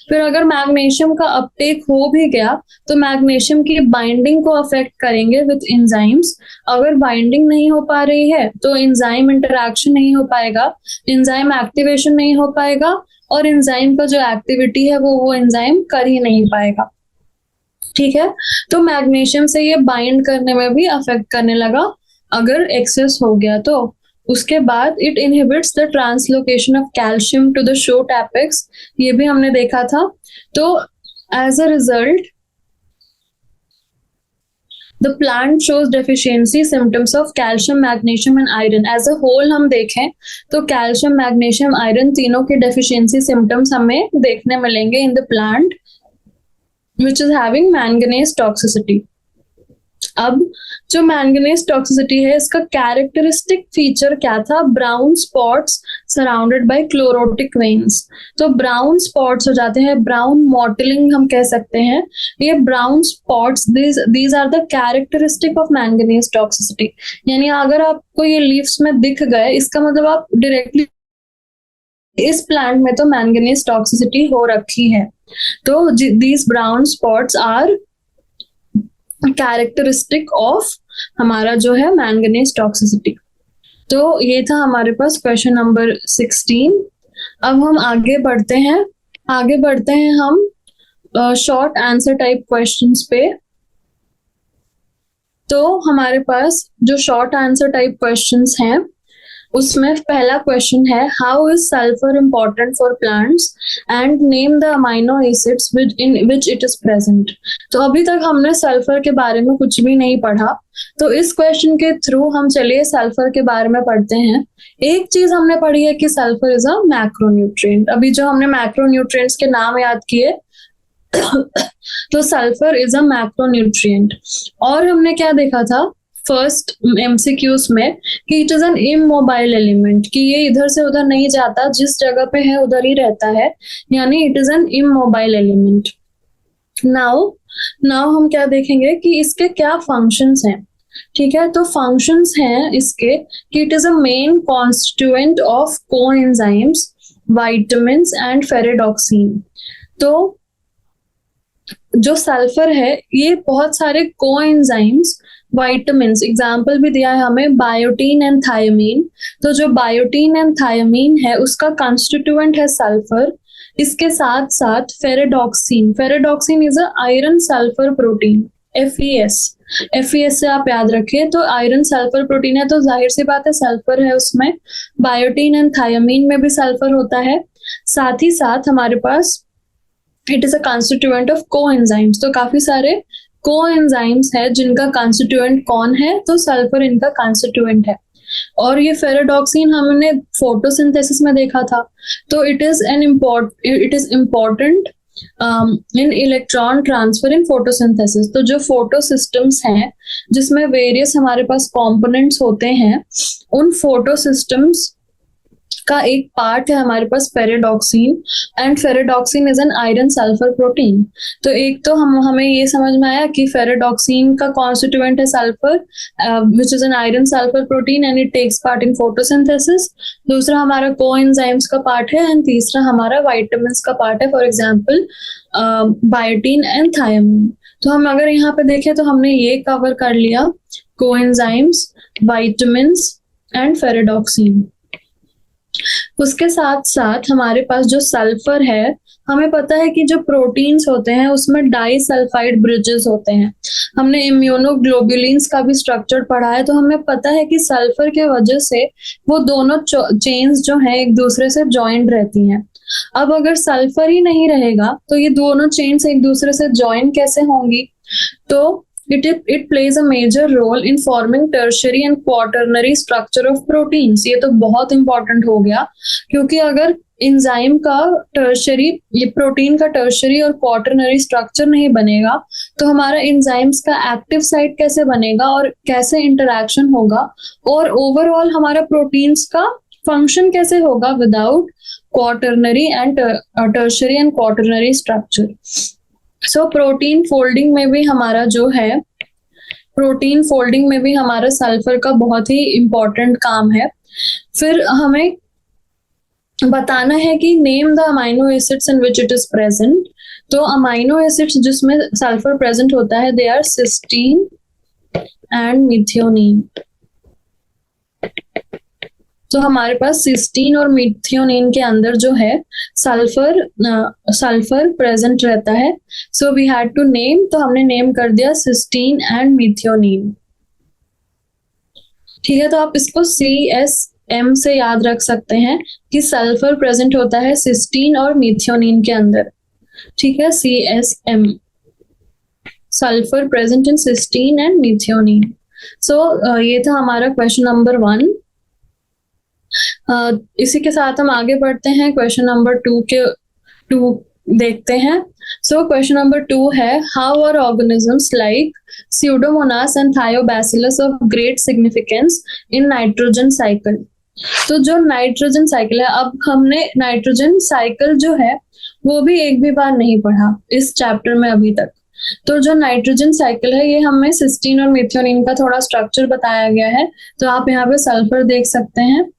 फिर अगर मैग्नीशियम का अपटेक हो भी गया तो मैग्नीशियम की बाइंडिंग को अफेक्ट करेंगे विथ एंजाइम्स। अगर बाइंडिंग नहीं हो पा रही है तो एंजाइम इंटरैक्शन नहीं हो पाएगा, एंजाइम एक्टिवेशन नहीं हो पाएगा, और एंजाइम का जो एक्टिविटी है वो एंजाइम कर ही नहीं पाएगा। ठीक है, तो मैग्नीशियम से ये बाइंड करने में भी अफेक्ट करने लगा अगर एक्सेस हो गया तो। उसके बाद it inhibits the translocation of calcium to the shoot apex, ये भी हमने देखा था। तो as a result the plant shows deficiency symptoms of calcium, magnesium and iron. As a whole हम देखें तो कैल्शियम, मैग्नीशियम, आयरन तीनों के डेफिशिएंसी सिम्टम्स हमें देखने मिलेंगे in the plant which is having manganese toxicity। अब जो मैंगनीज टॉक्सिसिटी है इसका कैरेक्टरिस्टिक फीचर क्या था? Brown spots surrounded by chlorotic veins. तो ब्राउन स्पॉट्स हो जाते हैं, ब्राउन मॉटलिंग हम कह सकते हैं। ये brown spots these are the characteristic of manganese toxicity. यानी अगर आपको ये लीव्स में दिख गए इसका मतलब आप डायरेक्टली इस प्लांट में तो मैंगनीज टॉक्सिसिटी हो रखी है। तो these brown spots are characteristic of हमारा जो है मैंगनीज टॉक्सिसिटी। तो ये था हमारे पास क्वेश्चन नंबर 16। अब हम आगे बढ़ते हैं हम शॉर्ट आंसर टाइप क्वेश्चंस पे। तो हमारे पास जो शॉर्ट आंसर टाइप क्वेश्चंस हैं उसमें पहला क्वेश्चन है, how is sulphur important for plants and name the amino acids in which it is present. तो अभी तक हमने सल्फर के बारे में कुछ भी नहीं पढ़ा, तो इस क्वेश्चन के थ्रू हम चलिए सल्फर के बारे में पढ़ते हैं। एक चीज हमने पढ़ी है कि सल्फर इज अ मैक्रोन्यूट्रिएंट। अभी जो हमने मैक्रोन्यूट्रिएंट्स के नाम याद किए तो सल्फर इज अ मैक्रोन्यूट्रिएंट। और हमने क्या देखा था फर्स्ट MCQs में कि it is an immobile element, कि ये इधर से उधर नहीं जाता, जिस जगह पे है उधर ही रहता है, यानी it is an immobile element. Now हम क्या देखेंगे कि इसके क्या फंक्शंस हैं। ठीक है, तो फंक्शंस हैं इसके कि it is a main constituent of coenzymes, vitamins and ferredoxin. तो जो सल्फर है ये बहुत सारे कोएंजाइम्स वाइटामिन्स, एग्जाम्पल भी दिया है हमें बायोटीन एंड थायमीन। तो जो बायोटीन एंड थायमीन है उसका कॉन्स्टिट्यूएंट है सल्फर। इसके साथ साथ ferredoxin, ferredoxin is a iron sulphur protein, FeS। FeS से आप याद रखिए, तो आयरन सल्फर प्रोटीन है तो जाहिर सी बात है सल्फर है उसमें। बायोटीन एंड थायमीन में भी सल्फर होता है। साथ ही साथ हमारे पास it is a constituent of coenzymes, तो काफी सारे कोएंजाइम्स है जिनका कॉन्स्टिट्यूएंट कौन है, तो सल्फर इनका कॉन्स्टिट्यूएंट है। और ये फेरेडॉक्सिन हमने फोटोसिंथेसिस में देखा था, तो it is important in electron transfer in photosynthesis. तो जो फोटो सिस्टम्स हैं जिसमें वेरियस हमारे पास कंपोनेंट्स होते हैं, उन फोटो सिस्टम्स का एक पार्ट है हमारे पास ferredoxin, and ferredoxin is an iron sulphur protein. तो एक तो हमें ये समझ में आया कि फेरेडॉक्सिन का कॉन्स्टिट्यूएंट है sulphur, which is an iron sulphur protein and it takes part in photosynthesis. दूसरा हमारा कोएंजाइम्स का पार्ट है, एंड तीसरा हमारा वाइटामिन्स का पार्ट है, for example biotin and thiamine. तो हम अगर यहाँ पे देखें तो हमने ये कवर कर लिया, कोएंजाइम्स, वाइटामिन्स एंड फेरेडॉक्सिन। उसके साथ साथ हमारे पास जो सल्फर है, हमें पता है कि जो प्रोटीन्स होते हैं उसमें डाइसल्फाइड ब्रिजेस होते हैं। हमने इम्यूनोग्लोबुलिन्स का भी स्ट्रक्चर पढ़ा है, तो हमें पता है कि सल्फर के वजह से वो दोनों चेन्स जो हैं एक दूसरे से ज्वाइंट रहती हैं। अब अगर सल्फर ही नहीं रहेगा तो ये दोनों चेन्स एक दूसरे से ज्वाइन कैसे होंगी? तो it plays a major role in forming tertiary and quaternary structure of proteins। ये तो बहुत इंपॉर्टेंट हो गया, क्योंकि अगर इंजाइम का टर्शरी, ये प्रोटीन का टर्शरी और क्वाटरनरी स्ट्रक्चर नहीं बनेगा तो हमारा इंजाइम्स का एक्टिव साइट कैसे बनेगा और कैसे इंटरेक्शन होगा, और ओवरऑल हमारा प्रोटीन्स का फंक्शन कैसे होगा without quaternary and tertiary and quaternary structure. So protein folding में भी हमारा जो है, प्रोटीन फोल्डिंग में भी हमारा सल्फर का बहुत ही इंपॉर्टेंट काम है। फिर हमें बताना है कि name the amino acids in which it is present. तो अमाइनो एसिड्स जिसमें सल्फर प्रेजेंट होता है, they are cysteine and methionine. तो हमारे पास सिस्टीन और मिथियोनिन के अंदर जो है सल्फर प्रेजेंट रहता है। So we had to name, तो हमने नेम कर दिया सिस्टीन एंड मिथियोनिन। ठीक है, तो आप इसको CSM से याद रख सकते हैं कि सल्फर प्रेजेंट होता है सिस्टीन और मिथियोनिन के अंदर। ठीक है, CSM, sulphur present in cysteine and methionine. So ये था हमारा क्वेश्चन नंबर 1। इसी के साथ हम आगे बढ़ते हैं, क्वेश्चन नंबर 2 देखते हैं। सो क्वेश्चन नंबर 2 है, how are organisms like pseudomonas and thiobacillus of great significance in nitrogen cycle. तो जो नाइट्रोजन साइकिल है, अब हमने नाइट्रोजन साइकिल जो है वो भी एक भी बार नहीं पढ़ा इस चैप्टर में अभी तक। तो जो नाइट्रोजन साइकिल है, ये हमें सिस्टीन और मिथियोनिन का थोड़ा स्ट्रक्चर बताया गया है। तो आप यहाँ पे सल्फर देख सकते हैं,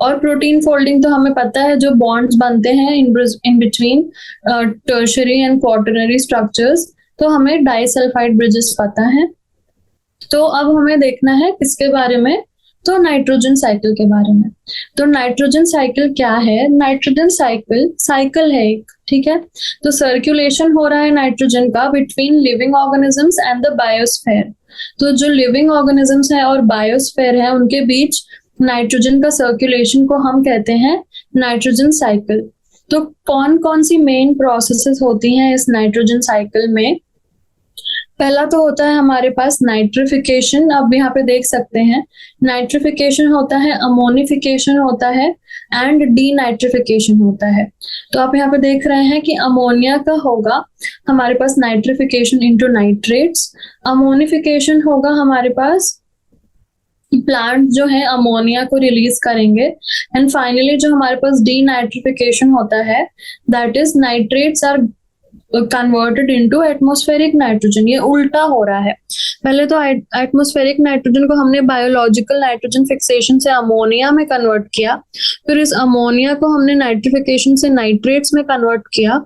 और प्रोटीन फोल्डिंग तो हमें पता है, जो बॉन्ड्स बनते हैं in between tertiary and quaternary structures, तो हमें डाइसल्फाइड ब्रिजेस पता है। तो अब हमें देखना है किसके बारे में, तो नाइट्रोजन साइकिल के बारे में। तो नाइट्रोजन साइकिल क्या है? नाइट्रोजन साइकिल है एक, ठीक है। तो सर्कुलेशन हो रहा है नाइट्रोजन का between living organisms and the biosphere. तो जो लिविंग ऑर्गेनिजम्स है और बायोस्फेयर है, उनके बीच नाइट्रोजन का सर्कुलेशन को हम कहते हैं नाइट्रोजन साइकिल। तो कौन कौन सी मेन प्रोसेसेस होती हैं इस नाइट्रोजन साइकिल में? पहला तो होता है हमारे पास नाइट्रिफिकेशन। अब यहाँ पे देख सकते हैं, नाइट्रिफिकेशन होता है, अमोनिफिकेशन होता है एंड डीनाइट्रिफिकेशन होता है। तो आप यहाँ पे देख रहे हैं कि अमोनिया का होगा हमारे पास नाइट्रिफिकेशन इनटू नाइट्रेट्स, अमोनिफिकेशन होगा हमारे पास, प्लांट जो है अमोनिया को रिलीज करेंगे, एंड फाइनली जो हमारे पास डीनाइट्रिफिकेशन होता है, that is nitrates are converted into atmospheric nitrogen. ये उल्टा हो रहा है, पहले तो एटमॉस्फेरिक नाइट्रोजन को हमने बायोलॉजिकल नाइट्रोजन फिक्सेशन से अमोनिया में कन्वर्ट किया, फिर इस अमोनिया को हमने नाइट्रिफिकेशन से नाइट्रेट्स में कन्वर्ट किया,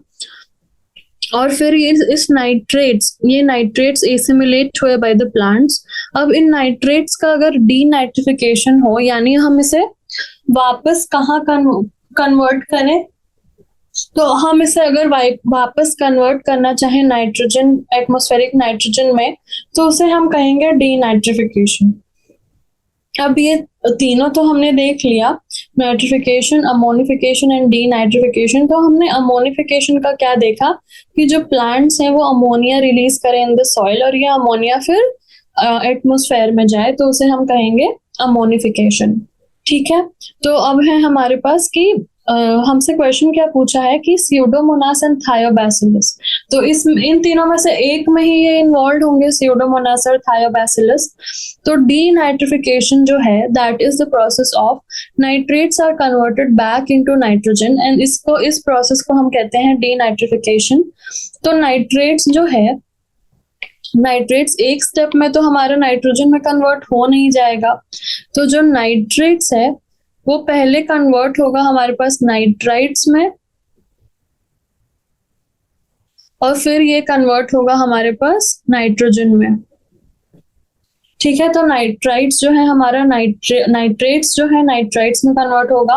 और फिर ये नाइट्रेट्स एसिमिलेट हुए बाय द प्लांट्स, अब इन नाइट्रेट्स का अगर डीनाइट्रिफिकेशन हो, यानी हम इसे वापस कहाँ कन्वर्ट करें, तो हम इसे अगर वापस कन्वर्ट करना चाहें नाइट्रोजन, एटमॉस्फेरिक नाइट्रोजन में, तो उसे हम कहेंगे डीनाइट्रिफिकेशन। अब ये तीनों तो हमने देख लिया, नाइट्रिफिकेशन, अमोनिफिकेशन एंड डीनाइट्रिफिकेशन। तो हमने अमोनिफिकेशन का क्या देखा कि जो प्लांट्स हैं वो अमोनिया रिलीज करें इन द सॉइल, और ये अमोनिया फिर एटमॉस्फेयर में जाए, तो उसे हम कहेंगे अमोनिफिकेशन। ठीक है, तो अब है हमारे पास कि हमसे क्वेश्चन क्या पूछा है कि स्यूडोमोनास एंड थायोबैसिलस, तो इस इन तीनों में से एक में ही ये इन्वॉल्व होंगे, स्यूडोमोनास और थायोबैसिलस। तो डीनाइट्रिफिकेशन जो है, that is the process of nitrates are converted back into nitrogen, and इस प्रोसेस को हम कहते हैं डीनाइट्रिफिकेशन। तो नाइट्रेट्स जो है, नाइट्रेट्स एक स्टेप में तो हमारा नाइट्रोजन में कन्वर्ट हो नहीं जाएगा, तो जो नाइट्रेट्स है वो पहले कन्वर्ट होगा हमारे पास नाइट्राइट्स में, और फिर ये कन्वर्ट होगा हमारे पास नाइट्रोजन में। ठीक है, तो नाइट्राइट्स जो है हमारा नाइट्रेट्स जो है नाइट्राइट्स में कन्वर्ट होगा,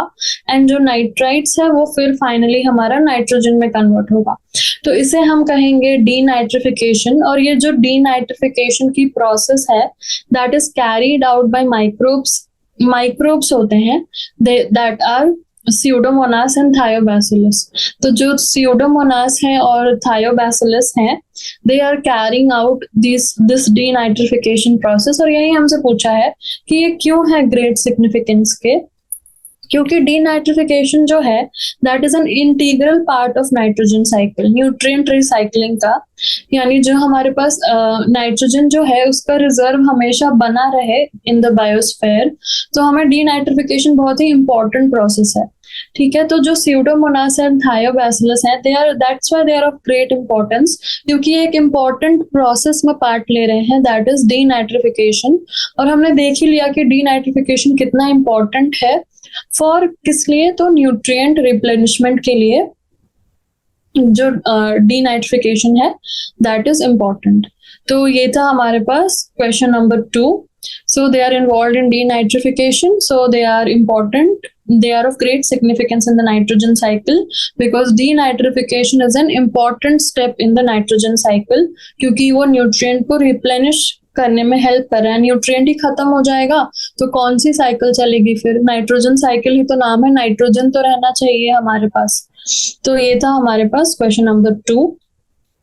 एंड जो नाइट्राइट्स है वो फिर फाइनली हमारा नाइट्रोजन में कन्वर्ट होगा। तो इसे हम कहेंगे डीनाइट्रिफिकेशन। और ये जो डीनाइट्रिफिकेशन की प्रोसेस है, that is carried out by microbes होते हैं, that are pseudomonas and thiobacillus. तो जो स्यूडोमोनास है और थायोबैसिलस हैं, they are carrying out this denitrification process. और यही हमसे पूछा है कि ये क्यों है ग्रेट सिग्निफिकेंस के, क्योंकि डीनाइट्रिफिकेशन जो है that is an integral part of nitrogen cycle, nutrient recycling का, यानी जो हमारे पास नाइट्रोजन जो है उसका रिजर्व हमेशा बना रहे इन द बायोस्फीयर। तो हमें डीनाइट्रिफिकेशन बहुत ही इंपॉर्टेंट प्रोसेस है। ठीक है, तो जो स्यूडोमोनास एंड थायोबैसिलस हैं, that's why they are of great importance, क्योंकि एक इंपॉर्टेंट प्रोसेस में पार्ट ले रहे हैं, दैट इज डीनाइट्रिफिकेशन। और हमने देख ही लिया कि डीनाइट्रिफिकेशन कितना इंपॉर्टेंट है फॉर किस लिए, तो न्यूट्रिएंट रिप्लेनिशमेंट के लिए जो डीनाइट्रिफिकेशन है दैट इज इम्पॉर्टेंट। तो ये था हमारे पास question number 2। So they are involved in denitrification, so they are important, they are of great significance in the nitrogen cycle, because denitrification is an important step in the nitrogen cycle, क्योंकि वो न्यूट्रिएंट को रिप्लेनिश करने में हेल्प कर रहा है। न्यूट्रिएंट ही खत्म हो जाएगा तो कौन सी साइकिल चलेगी फिर, नाइट्रोजन साइकिल ही तो नाम है, नाइट्रोजन तो रहना चाहिए हमारे पास। तो ये था हमारे पास क्वेश्चन नंबर 2।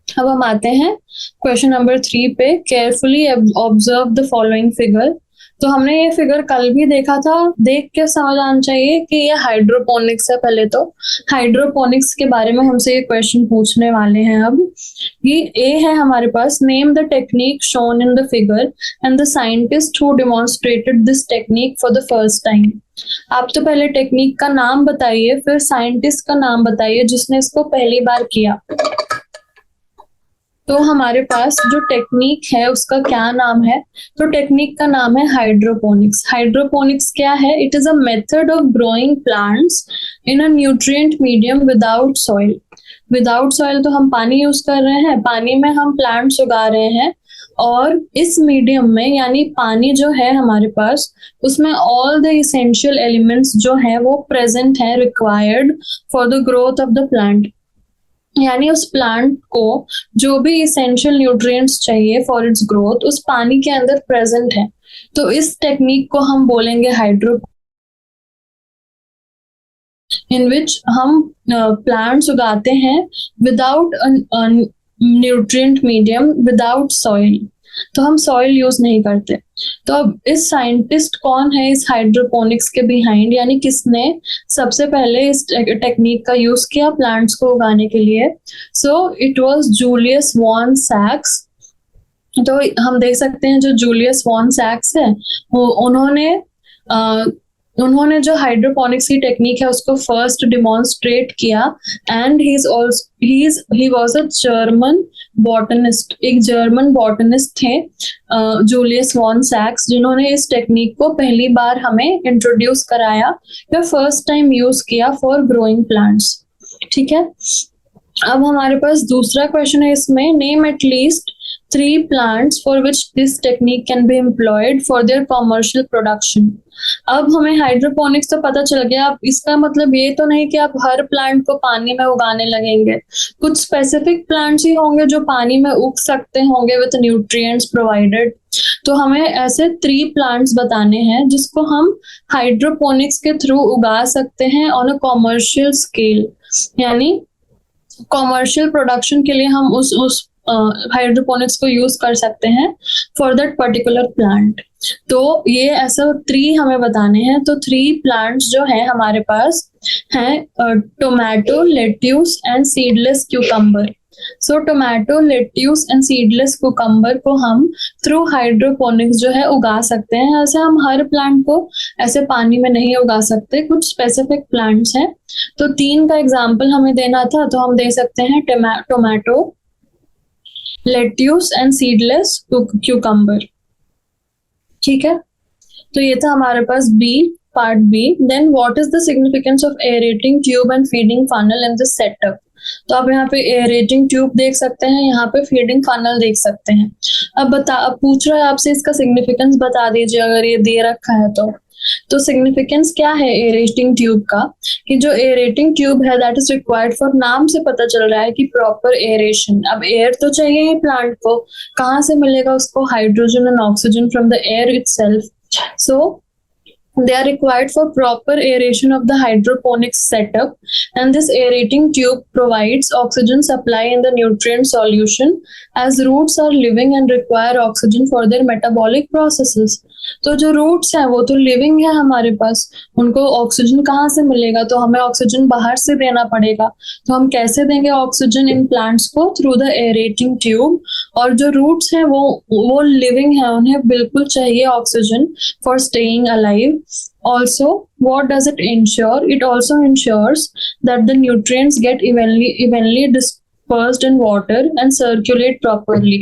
अब हम आते हैं क्वेश्चन नंबर 3 पे। Carefully observe the following figure. तो हमने ये फिगर कल भी देखा था, देख के समझ आना चाहिए कि ये हाइड्रोपोनिक्स है। पहले तो हाइड्रोपोनिक्स के बारे में हमसे ये क्वेश्चन पूछने वाले हैं। अब ये ए है हमारे पास, name the technique shown in the figure and the scientist who demonstrated this technique for the first time. आप तो पहले टेक्निक का नाम बताइए, फिर साइंटिस्ट का नाम बताइए जिसने इसको पहली बार किया। तो हमारे पास जो टेक्निक है उसका क्या नाम है, तो टेक्निक का नाम है हाइड्रोपोनिक्स। हाइड्रोपोनिक्स क्या है? It is a method of growing plants in a nutrient medium without soil. Without soil तो हम पानी यूज कर रहे हैं, पानी में हम प्लांट्स उगा रहे हैं, और इस मीडियम में यानी पानी जो है हमारे पास, उसमें ऑल द इसेंशियल एलिमेंट्स जो है वो प्रेजेंट है, required for the growth of the plant. यानी उस प्लांट को जो भी इसेंशियल न्यूट्रिएंट्स चाहिए फॉर इट्स ग्रोथ उस पानी के अंदर प्रेजेंट है। तो इस टेक्निक को हम बोलेंगे हाइड्रो, इन विच हम प्लांट्स उगाते हैं without nutrient medium, without soil. तो हम सॉइल यूज नहीं करते। तो अब इस साइंटिस्ट कौन है इस हाइड्रोपोनिक्स के बिहाइंड, यानी किसने सबसे पहले इस टेक्निक का यूज किया प्लांट्स को उगाने के लिए? So it was Julius von सैक्स। तो हम देख सकते हैं जो जूलियस वॉन सैक्स है वो उन्होंने जो हाइड्रोपोनिक्स की टेक्निक है उसको फर्स्ट डिमॉन्स्ट्रेट किया, and he was a German botanist. एक जर्मन बॉटनिस्ट थे जूलियस वॉन सैक्स, जिन्होंने इस टेक्निक को पहली बार हमें इंट्रोड्यूस कराया या फर्स्ट टाइम यूज किया फॉर ग्रोइंग प्लांट्स। ठीक है, अब हमारे पास दूसरा क्वेश्चन है इसमें, name at least three plants for which this technique can be employed for their commercial production. अब हमें हाइड्रोपोनिक्स तो पता चल गया, अब इसका मतलब ये तो नहीं कि आप हर प्लांट को पानी में उगाने लगेंगे, कुछ स्पेसिफिक प्लांट्स ही होंगे जो पानी में उग सकते होंगे विद न्यूट्रिएंट्स प्रोवाइडेड। तो हमें ऐसे 3 प्लांट्स बताने हैं जिसको हम हाइड्रोपोनिक्स के थ्रू उगा सकते हैं ऑन अ कॉमर्शियल स्केल, यानी कॉमर्शियल प्रोडक्शन के लिए हम उस हाइड्रोपोनिक्स को यूज कर सकते हैं फॉर दैट पर्टिकुलर प्लांट। तो ये ऐसा 3 हमें बताने हैं। तो 3 प्लांट्स जो है हमारे पास हैं tomato, lettuce and seedless cucumber. So tomato, lettuce and seedless cucumber को हम थ्रू हाइड्रोपोनिक्स जो है उगा सकते हैं। ऐसे हम हर प्लांट को ऐसे पानी में नहीं उगा सकते, कुछ स्पेसिफिक प्लांट्स हैं। तो 3 का एग्जाम्पल हमें देना था, तो हम दे सकते हैं tomato, lettuce and seedless cucumber. ठीक है, तो ये था हमारे पास part B. Then what is the significance of aerating tube and feeding funnel in this setup. तो आप यहाँ पे एरेटिंग ट्यूब देख सकते हैं, यहाँ पे फीडिंग फनल देख सकते हैं। अब पूछ रहा है आपसे इसका सिग्निफिकेंस बता दीजिए अगर ये दे रखा है तो सिग्निफिकेंस क्या है एरेटिंग ट्यूब का, कि जो एरेटिंग ट्यूब है दैट इज रिक्वायर्ड फॉर, नाम से पता चल रहा है कि प्रॉपर एरेशन। अब एयर तो चाहिए ही प्लांट को, कहाँ से मिलेगा उसको, hydrogen and oxygen from the air itself. So they are required for proper aeration of the hydroponics setup, and this aerating tube provides oxygen supply in the nutrient solution as roots are living and require oxygen for their metabolic processes. तो जो रूट्स हैं वो तो लिविंग है हमारे पास, उनको ऑक्सीजन कहाँ से मिलेगा, तो हमें ऑक्सीजन बाहर से देना पड़ेगा। तो हम कैसे देंगे ऑक्सीजन इन प्लांट्स को, थ्रू द एरेटिंग ट्यूब। और जो रूट्स हैं वो लिविंग है, उन्हें बिल्कुल चाहिए oxygen for staying alive. Also, what does it ensure? It also ensures that the nutrients get evenly dispersed in water and circulate properly.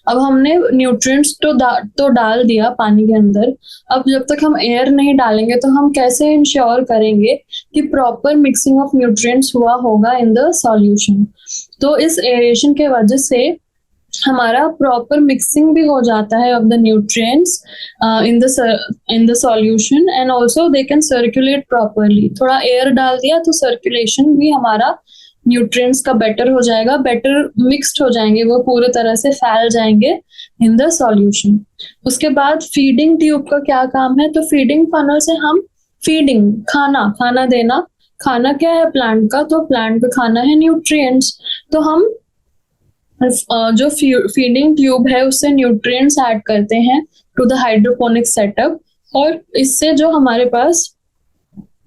अब हमने न्यूट्रिएंट्स तो डाल दिया पानी के अंदर, अब जब तक हम एयर नहीं डालेंगे तो हम कैसे इंश्योर करेंगे कि प्रॉपर मिक्सिंग ऑफ न्यूट्रिएंट्स हुआ होगा इन द सॉल्यूशन। तो इस एरेशन के वजह से हमारा प्रॉपर मिक्सिंग भी हो जाता है of the nutrients in the solution, and also they can circulate properly. थोड़ा एयर डाल दिया तो सर्कुलेशन भी हमारा न्यूट्रिएंट्स का बेटर हो जाएगा, बेटर मिक्स्ड हो जाएंगे, वो पूरे तरह से फैल जाएंगे इन द सॉल्यूशन। उसके बाद फीडिंग ट्यूब का क्या काम है, तो फीडिंग फनल से हम फीडिंग खाना देना, खाना क्या है प्लांट का, तो प्लांट का खाना है न्यूट्रिएंट्स। तो हम जो फीडिंग ट्यूब है उससे न्यूट्रिएंट्स ऐड करते हैं टू द हाइड्रोपोनिक सेटअप, और इससे जो हमारे पास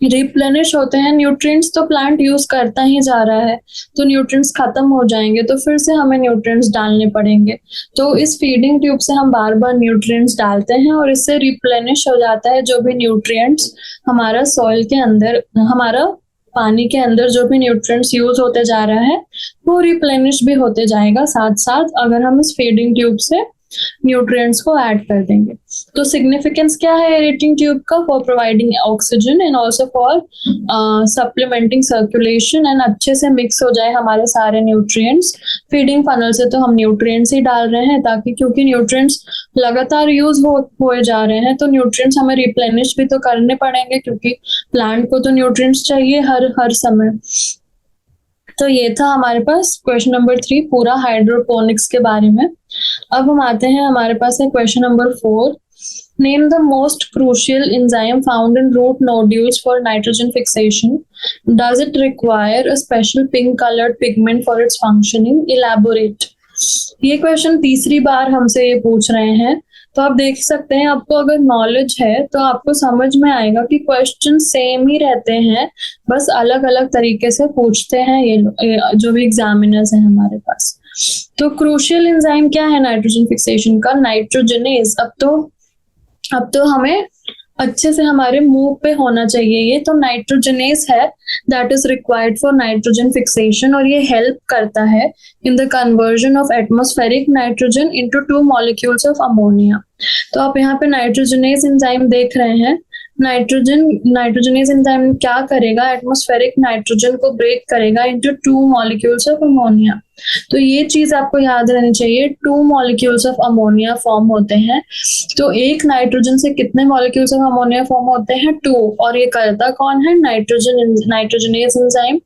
रिप्लेनिश होते हैं न्यूट्रिएंट्स, तो प्लांट यूज करता ही जा रहा है, तो न्यूट्रिएंट्स खत्म हो जाएंगे तो फिर से हमें न्यूट्रिएंट्स डालने पड़ेंगे। तो इस फीडिंग ट्यूब से हम बार बार न्यूट्रिएंट्स डालते हैं और इससे रिप्लेनिश हो जाता है जो भी न्यूट्रिएंट्स हमारा सॉइल के अंदर, हमारा पानी के अंदर जो भी न्यूट्रिएंट्स यूज होते जा रहा है वो रिप्लेनिश भी होते जाएगा साथ साथ, अगर हम इस फीडिंग ट्यूब से न्यूट्रिएंट्स को ऐड कर देंगे। तो सिग्निफिकेंस क्या है एरेटिंग ट्यूब का, for providing oxygen and also for supplementing circulation, and अच्छे से मिक्स हो जाए हमारे सारे न्यूट्रिएंट्स। फीडिंग फनल से तो हम न्यूट्रिएंट्स ही डाल रहे हैं ताकि, क्योंकि न्यूट्रिएंट्स लगातार यूज हो जा रहे हैं, तो न्यूट्रिएंट्स हमें रिप्लेनिश भी तो करने पड़ेंगे क्योंकि प्लांट को तो न्यूट्रिएंट्स चाहिए हर समय। तो ये था हमारे पास क्वेश्चन नंबर 3 पूरा हाइड्रोपोनिक्स के बारे में। अब हम आते हैं, हमारे पास है question number 4। Name the most crucial enzyme found in root nodules for nitrogen fixation. Does it require a special pink coloured pigment for its functioning? Elaborate. ये क्वेश्चन तीसरी बार हमसे ये पूछ रहे हैं, तो आप देख सकते हैं, आपको अगर नॉलेज है तो आपको समझ में आएगा कि क्वेश्चन सेम ही रहते हैं, बस अलग अलग तरीके से पूछते हैं ये जो भी एग्जामिनर्स हैं हमारे पास। तो क्रूशियल एंजाइम क्या है नाइट्रोजन फिक्सेशन का? नाइट्रोजनेज। अब तो हमें अच्छे से हमारे मुंह पे होना चाहिए ये, तो नाइट्रोजनेज है that is required for nitrogen fixation, और ये हेल्प करता है in the conversion of atmospheric nitrogen into 2 molecules of ammonia. तो आप यहाँ पे नाइट्रोजनेज एंजाइम देख रहे हैं, नाइट्रोजनेज एंजाइम क्या करेगा, एटमॉस्फेरिक नाइट्रोजन को ब्रेक करेगा इनटू 2 मॉलिक्यूल्स ऑफ अमोनिया। तो ये चीज आपको याद रहनी चाहिए, 2 मॉलिक्यूल्स ऑफ अमोनिया फॉर्म होते हैं। तो एक नाइट्रोजन से कितने मॉलिक्यूल्स ऑफ अमोनिया फॉर्म होते हैं, 2। और ये करता कौन है, नाइट्रोजनेज एंजाइम।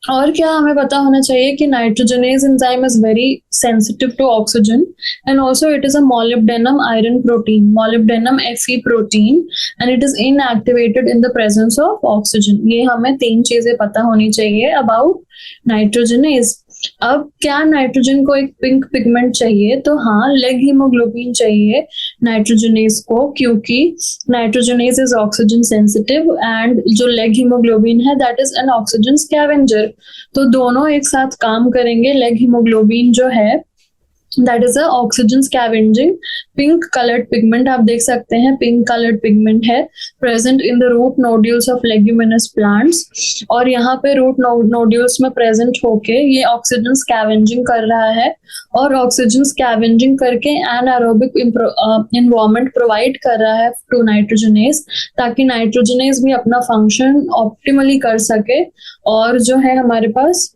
और क्या हमें पता होना चाहिए कि nitrogenase enzyme is very sensitive to oxygen and also it is a molybdenum iron protein, molybdenum Fe protein, and it is inactivated in the presence of oxygen. ये हमें 3 चीजें पता होनी चाहिए अबाउट नाइट्रोजनेज। अब क्या नाइट्रोजन को एक पिंक पिगमेंट चाहिए, तो हाँ, लेग हीमोग्लोबिन चाहिए नाइट्रोजनेज को, क्योंकि nitrogenase is oxygen sensitive and जो लेग हीमोग्लोबिन है that is an oxygen scavenger. तो दोनों एक साथ काम करेंगे। लेग हीमोग्लोबिन जो है that is a oxygen scavenging pink coloured pigment. आप देख सकते हैं पिंक कलर्ड पिगमेंट है present in the root nodules of leguminous plants, और यहाँ पे रूट नोड्यूल्स में प्रेजेंट होके ये ऑक्सीजन स्कैवेंजिंग कर रहा है, और ऑक्सीजन स्कैवेंजिंग करके एनारोबिक एनवायरनमेंट प्रोवाइड कर रहा है टू नाइट्रोजनेज, ताकि नाइट्रोजनेज भी अपना फंक्शन ऑप्टिमली कर सके, और जो है हमारे पास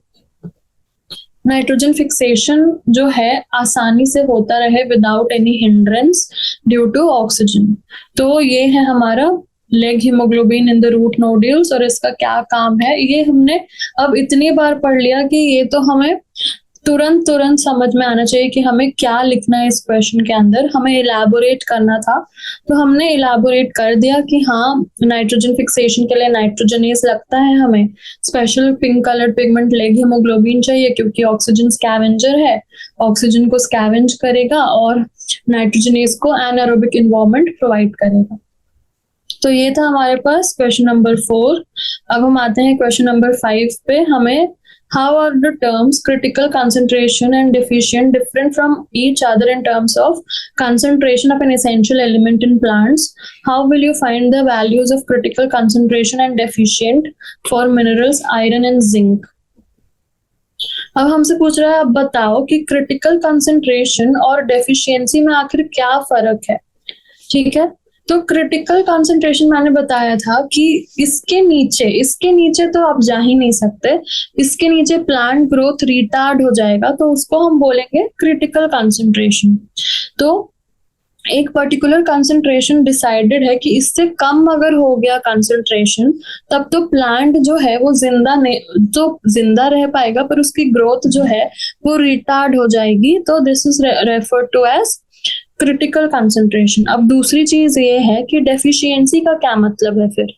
नाइट्रोजन फिक्सेशन जो है आसानी से होता रहे without any hindrance due to oxygen. तो ये है हमारा leg haemoglobin in the root nodules, और इसका क्या काम है ये हमने अब इतनी बार पढ़ लिया कि ये तो हमें तुरंत समझ में आना चाहिए कि हमें क्या लिखना है इस क्वेश्चन के अंदर। हमें इलैबोरेट करना था, तो हमने इलैबोरेट कर दिया कि हाँ, नाइट्रोजन फिक्सेशन के लिए नाइट्रोजनेज लगता है, हमें special pink coloured pigment leg haemoglobin चाहिए क्योंकि ऑक्सीजन स्कैवेंजर है, ऑक्सीजन को स्कैवेंज करेगा और नाइट्रोजनेज को एनारोबिक एनवायरनमेंट प्रोवाइड करेगा। तो ये था हमारे पास क्वेश्चन नंबर 4। अब हम आते हैं क्वेश्चन नंबर 5 पे। हमें how are the terms critical concentration and deficient different from each other in terms of concentration of an essential element in plants? How will you find the values of critical concentration and deficient for minerals iron and zinc? अब हमसे पूछ रहा है, अब बताओ कि क्रिटिकल कंसंट्रेशन और डेफिशिएंसी में आखिर क्या फर्क है। ठीक है, तो क्रिटिकल कंसंट्रेशन मैंने बताया था कि इसके नीचे तो आप जा ही नहीं सकते, इसके नीचे प्लांट ग्रोथ रिटार्ड हो जाएगा, तो उसको हम बोलेंगे क्रिटिकल कंसंट्रेशन। तो एक पर्टिकुलर कंसंट्रेशन डिसाइडेड है कि इससे कम अगर हो गया कंसंट्रेशन, तब तो प्लांट जो है वो जिंदा रह पाएगा, पर उसकी ग्रोथ जो है वो रिटार्ड हो जाएगी। तो this is referred to as critical concentration. अब दूसरी चीज ये है कि डेफिशिएंसी का क्या मतलब है फिर।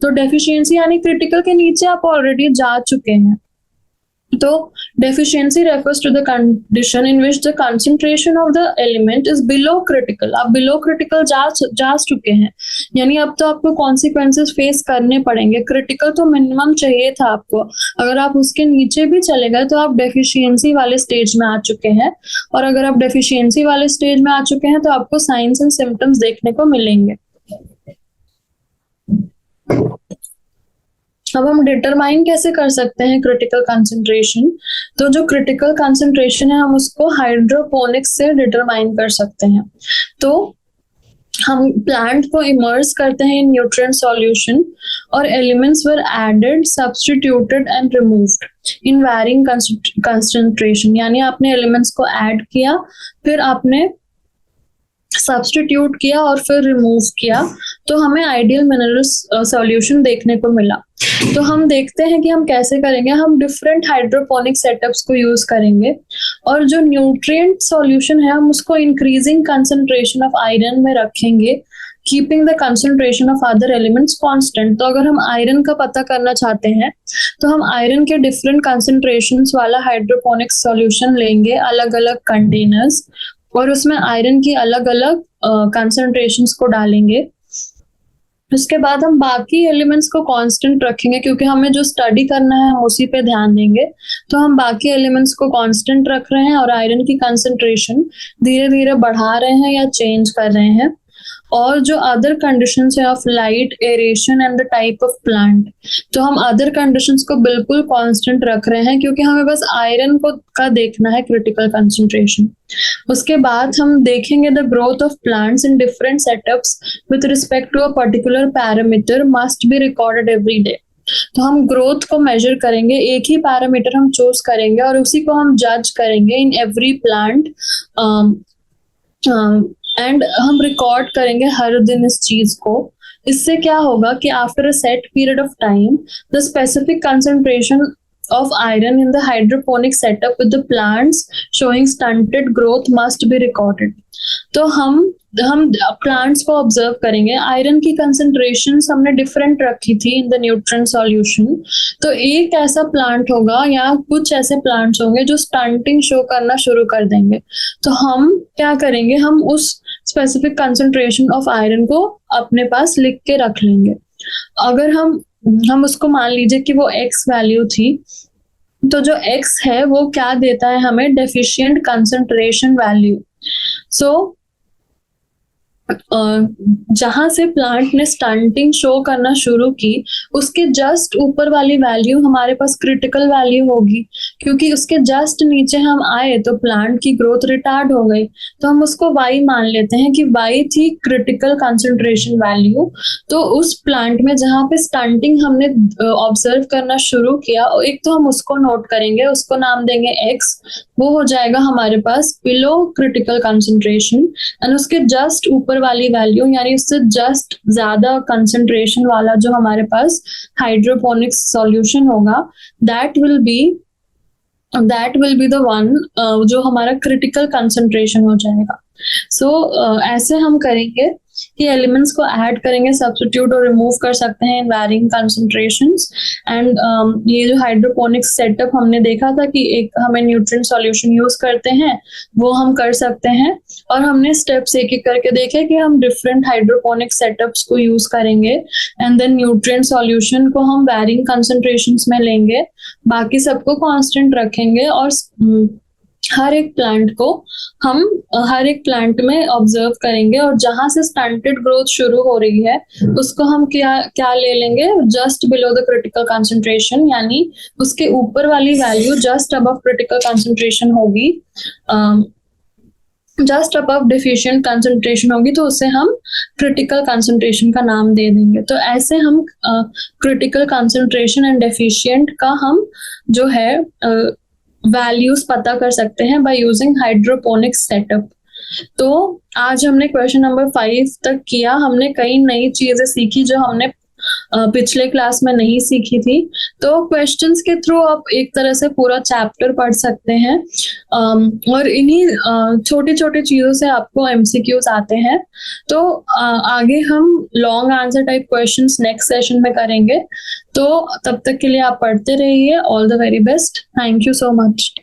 तो डेफिशिएंसी यानी क्रिटिकल के नीचे आप ऑलरेडी जा चुके हैं, तो deficiency refers to the condition in which the concentration of the element is below critical. आप बिलो क्रिटिकल जा चुके हैं, यानी अब तो आपको कॉन्सिक्वेंसेस फेस करने पड़ेंगे। क्रिटिकल तो मिनिमम चाहिए था आपको, अगर आप उसके नीचे भी चले गए तो आप डेफिशिएंसी वाले स्टेज में आ चुके हैं, और अगर आप डेफिशिएंसी वाले स्टेज में आ चुके हैं तो आपको साइंस एंड सिम्टम्स देखने को मिलेंगे। अब हम डिटरमाइन कैसे कर सकते हैं क्रिटिकल कंसंट्रेशन। तो जो क्रिटिकल कंसंट्रेशन है हम उसको हाइड्रोपोनिक्स से डिटरमाइन कर सकते हैं। तो हम प्लांट को इमर्स करते हैं इन न्यूट्रिएंट सॉल्यूशन, और elements were added, substituted and removed in varying concentration. यानी आपने एलिमेंट्स को ऐड किया, फिर आपने सब्स्टिट्यूट किया और फिर रिमूव किया, तो हमें आइडियल मिनरल सॉल्यूशन देखने को मिला। तो हम देखते हैं कि हम कैसे करेंगे। हम डिफरेंट हाइड्रोपोनिक सेटअप्स को यूज करेंगे, और जो न्यूट्रिएंट सॉल्यूशन है हम उसको इंक्रीजिंग कंसंट्रेशन ऑफ आयरन में रखेंगे, keeping the concentration of other elements constant. तो अगर हम आयरन का पता करना चाहते हैं तो हम आयरन के डिफरेंट कंसंट्रेशंस वाला हाइड्रोपोनिक सॉल्यूशन लेंगे, अलग अलग कंटेनर्स, और उसमें आयरन की अलग अलग कंसंट्रेशंस को डालेंगे। उसके बाद हम बाकी एलिमेंट्स को कांस्टेंट रखेंगे, क्योंकि हमें जो स्टडी करना है हम उसी पे ध्यान देंगे। तो हम बाकी एलिमेंट्स को कांस्टेंट रख रहे हैं और आयरन की कंसंट्रेशन धीरे धीरे बढ़ा रहे हैं या चेंज कर रहे हैं। और जो अदर कंडीशंस है of light, aeration and the type of plant, तो हम अदर कंडीशंस को बिल्कुल कांस्टेंट रख रहे हैं क्योंकि हमें बस आयरन को का देखना है क्रिटिकल कंसंट्रेशन। उसके बाद हम देखेंगे the growth of plants in different setups with respect to a particular parameter must be recorded every day. तो हम ग्रोथ को मेजर करेंगे, एक ही पैरामीटर हम चूज करेंगे और उसी को हम जज करेंगे इन एवरी प्लांट, एंड हम रिकॉर्ड करेंगे हर दिन इस चीज को। इससे क्या होगा कि after a set period of time the specific concentration of iron in the hydroponic setup with the plants showing stunted growth must be recorded। तो हम प्लांट्स को ऑब्जर्व करेंगे, आयरन की कंसंट्रेशन हमने डिफरेंट रखी थी इन द न्यूट्रिएंट सॉल्यूशन। तो एक ऐसा प्लांट होगा या कुछ ऐसे प्लांट्स होंगे जो स्टंटिंग शो करना शुरू कर देंगे। तो हम क्या करेंगे, हम उस स्पेसिफिक कंसंट्रेशन ऑफ आयरन को अपने पास लिख के रख लेंगे। अगर हम उसको मान लीजिए कि वो एक्स वैल्यू थी, तो जो एक्स है वो क्या देता है हमें, डेफिशिएंट कंसंट्रेशन वैल्यू। सो जहां से प्लांट ने स्टंटिंग शो करना शुरू की उसके जस्ट ऊपर वाली वैल्यू हमारे पास क्रिटिकल वैल्यू होगी, क्योंकि उसके जस्ट नीचे हम आए तो प्लांट की ग्रोथ रिटार्ड हो गई, तो हम उसको y मान लेते हैं कि y थी क्रिटिकल कंसंट्रेशन वैल्यू। तो उस प्लांट में जहां पे स्टंटिंग हमने ऑब्जर्व करना शुरू किया, एक तो हम उसको नोट करेंगे, उसको नाम देंगे x, वो हो जाएगा हमारे पास बिलो क्रिटिकल कंसंट्रेशन, एंड उसके जस्ट ऊपर वाली वैल्यू यानी उससे जस्ट ज्यादा कंसंट्रेशन वाला जो हमारे पास हाइड्रोपोनिक्स सॉल्यूशन होगा, that will be the one जो हमारा क्रिटिकल कंसंट्रेशन हो जाएगा। सो ऐसे हम करेंगे कि एलिमेंट्स को ऐड करेंगे, सब्स्टिट्यूट और रिमूव कर सकते हैं इन वैरिंग कंसंट्रेशंस। एंड ये जो हाइड्रोपोनिक्स सेटअप हमने देखा था कि एक हमें न्यूट्रिएंट सॉल्यूशन यूज करते हैं, वो हम कर सकते हैं। और हमने स्टेप्स एक एक करके देखे कि हम डिफरेंट हाइड्रोपोनिक सेटअप्स को यूज करेंगे एंड देन न्यूट्रिएंट सॉल्यूशन को हम वैरिंग कंसंट्रेशंस में लेंगे, बाकी सबको कांस्टेंट रखेंगे और हर एक प्लांट में ऑब्जर्व करेंगे, और जहां से स्टंटेड ग्रोथ शुरू हो रही है उसको हम क्या ले लेंगे, just below the critical concentration, यानी उसके ऊपर वाली value just above critical concentration होगी, जस्ट अबव डेफिशिएंट कंसंट्रेशन होगी, तो उसे हम क्रिटिकल कंसंट्रेशन का नाम दे देंगे। तो ऐसे हम क्रिटिकल कंसंट्रेशन एंड डेफिशिएंट का हम जो है वैल्यूज पता कर सकते हैं बाय यूजिंग हाइड्रोपोनिक सेटअप। तो आज हमने क्वेश्चन नंबर 5 तक किया। हमने कई नई चीजें सीखी जो हमने पिछले क्लास में नहीं सीखी थी। तो क्वेश्चंस के थ्रू आप एक तरह से पूरा चैप्टर पढ़ सकते हैं, और इन्हीं छोटी छोटी चीजों से आपको एमसीक्यूज आते हैं। तो आगे हम long answer type questions next session में करेंगे। तो तब तक के लिए आप पढ़ते रहिए। All the very best. Thank you so much.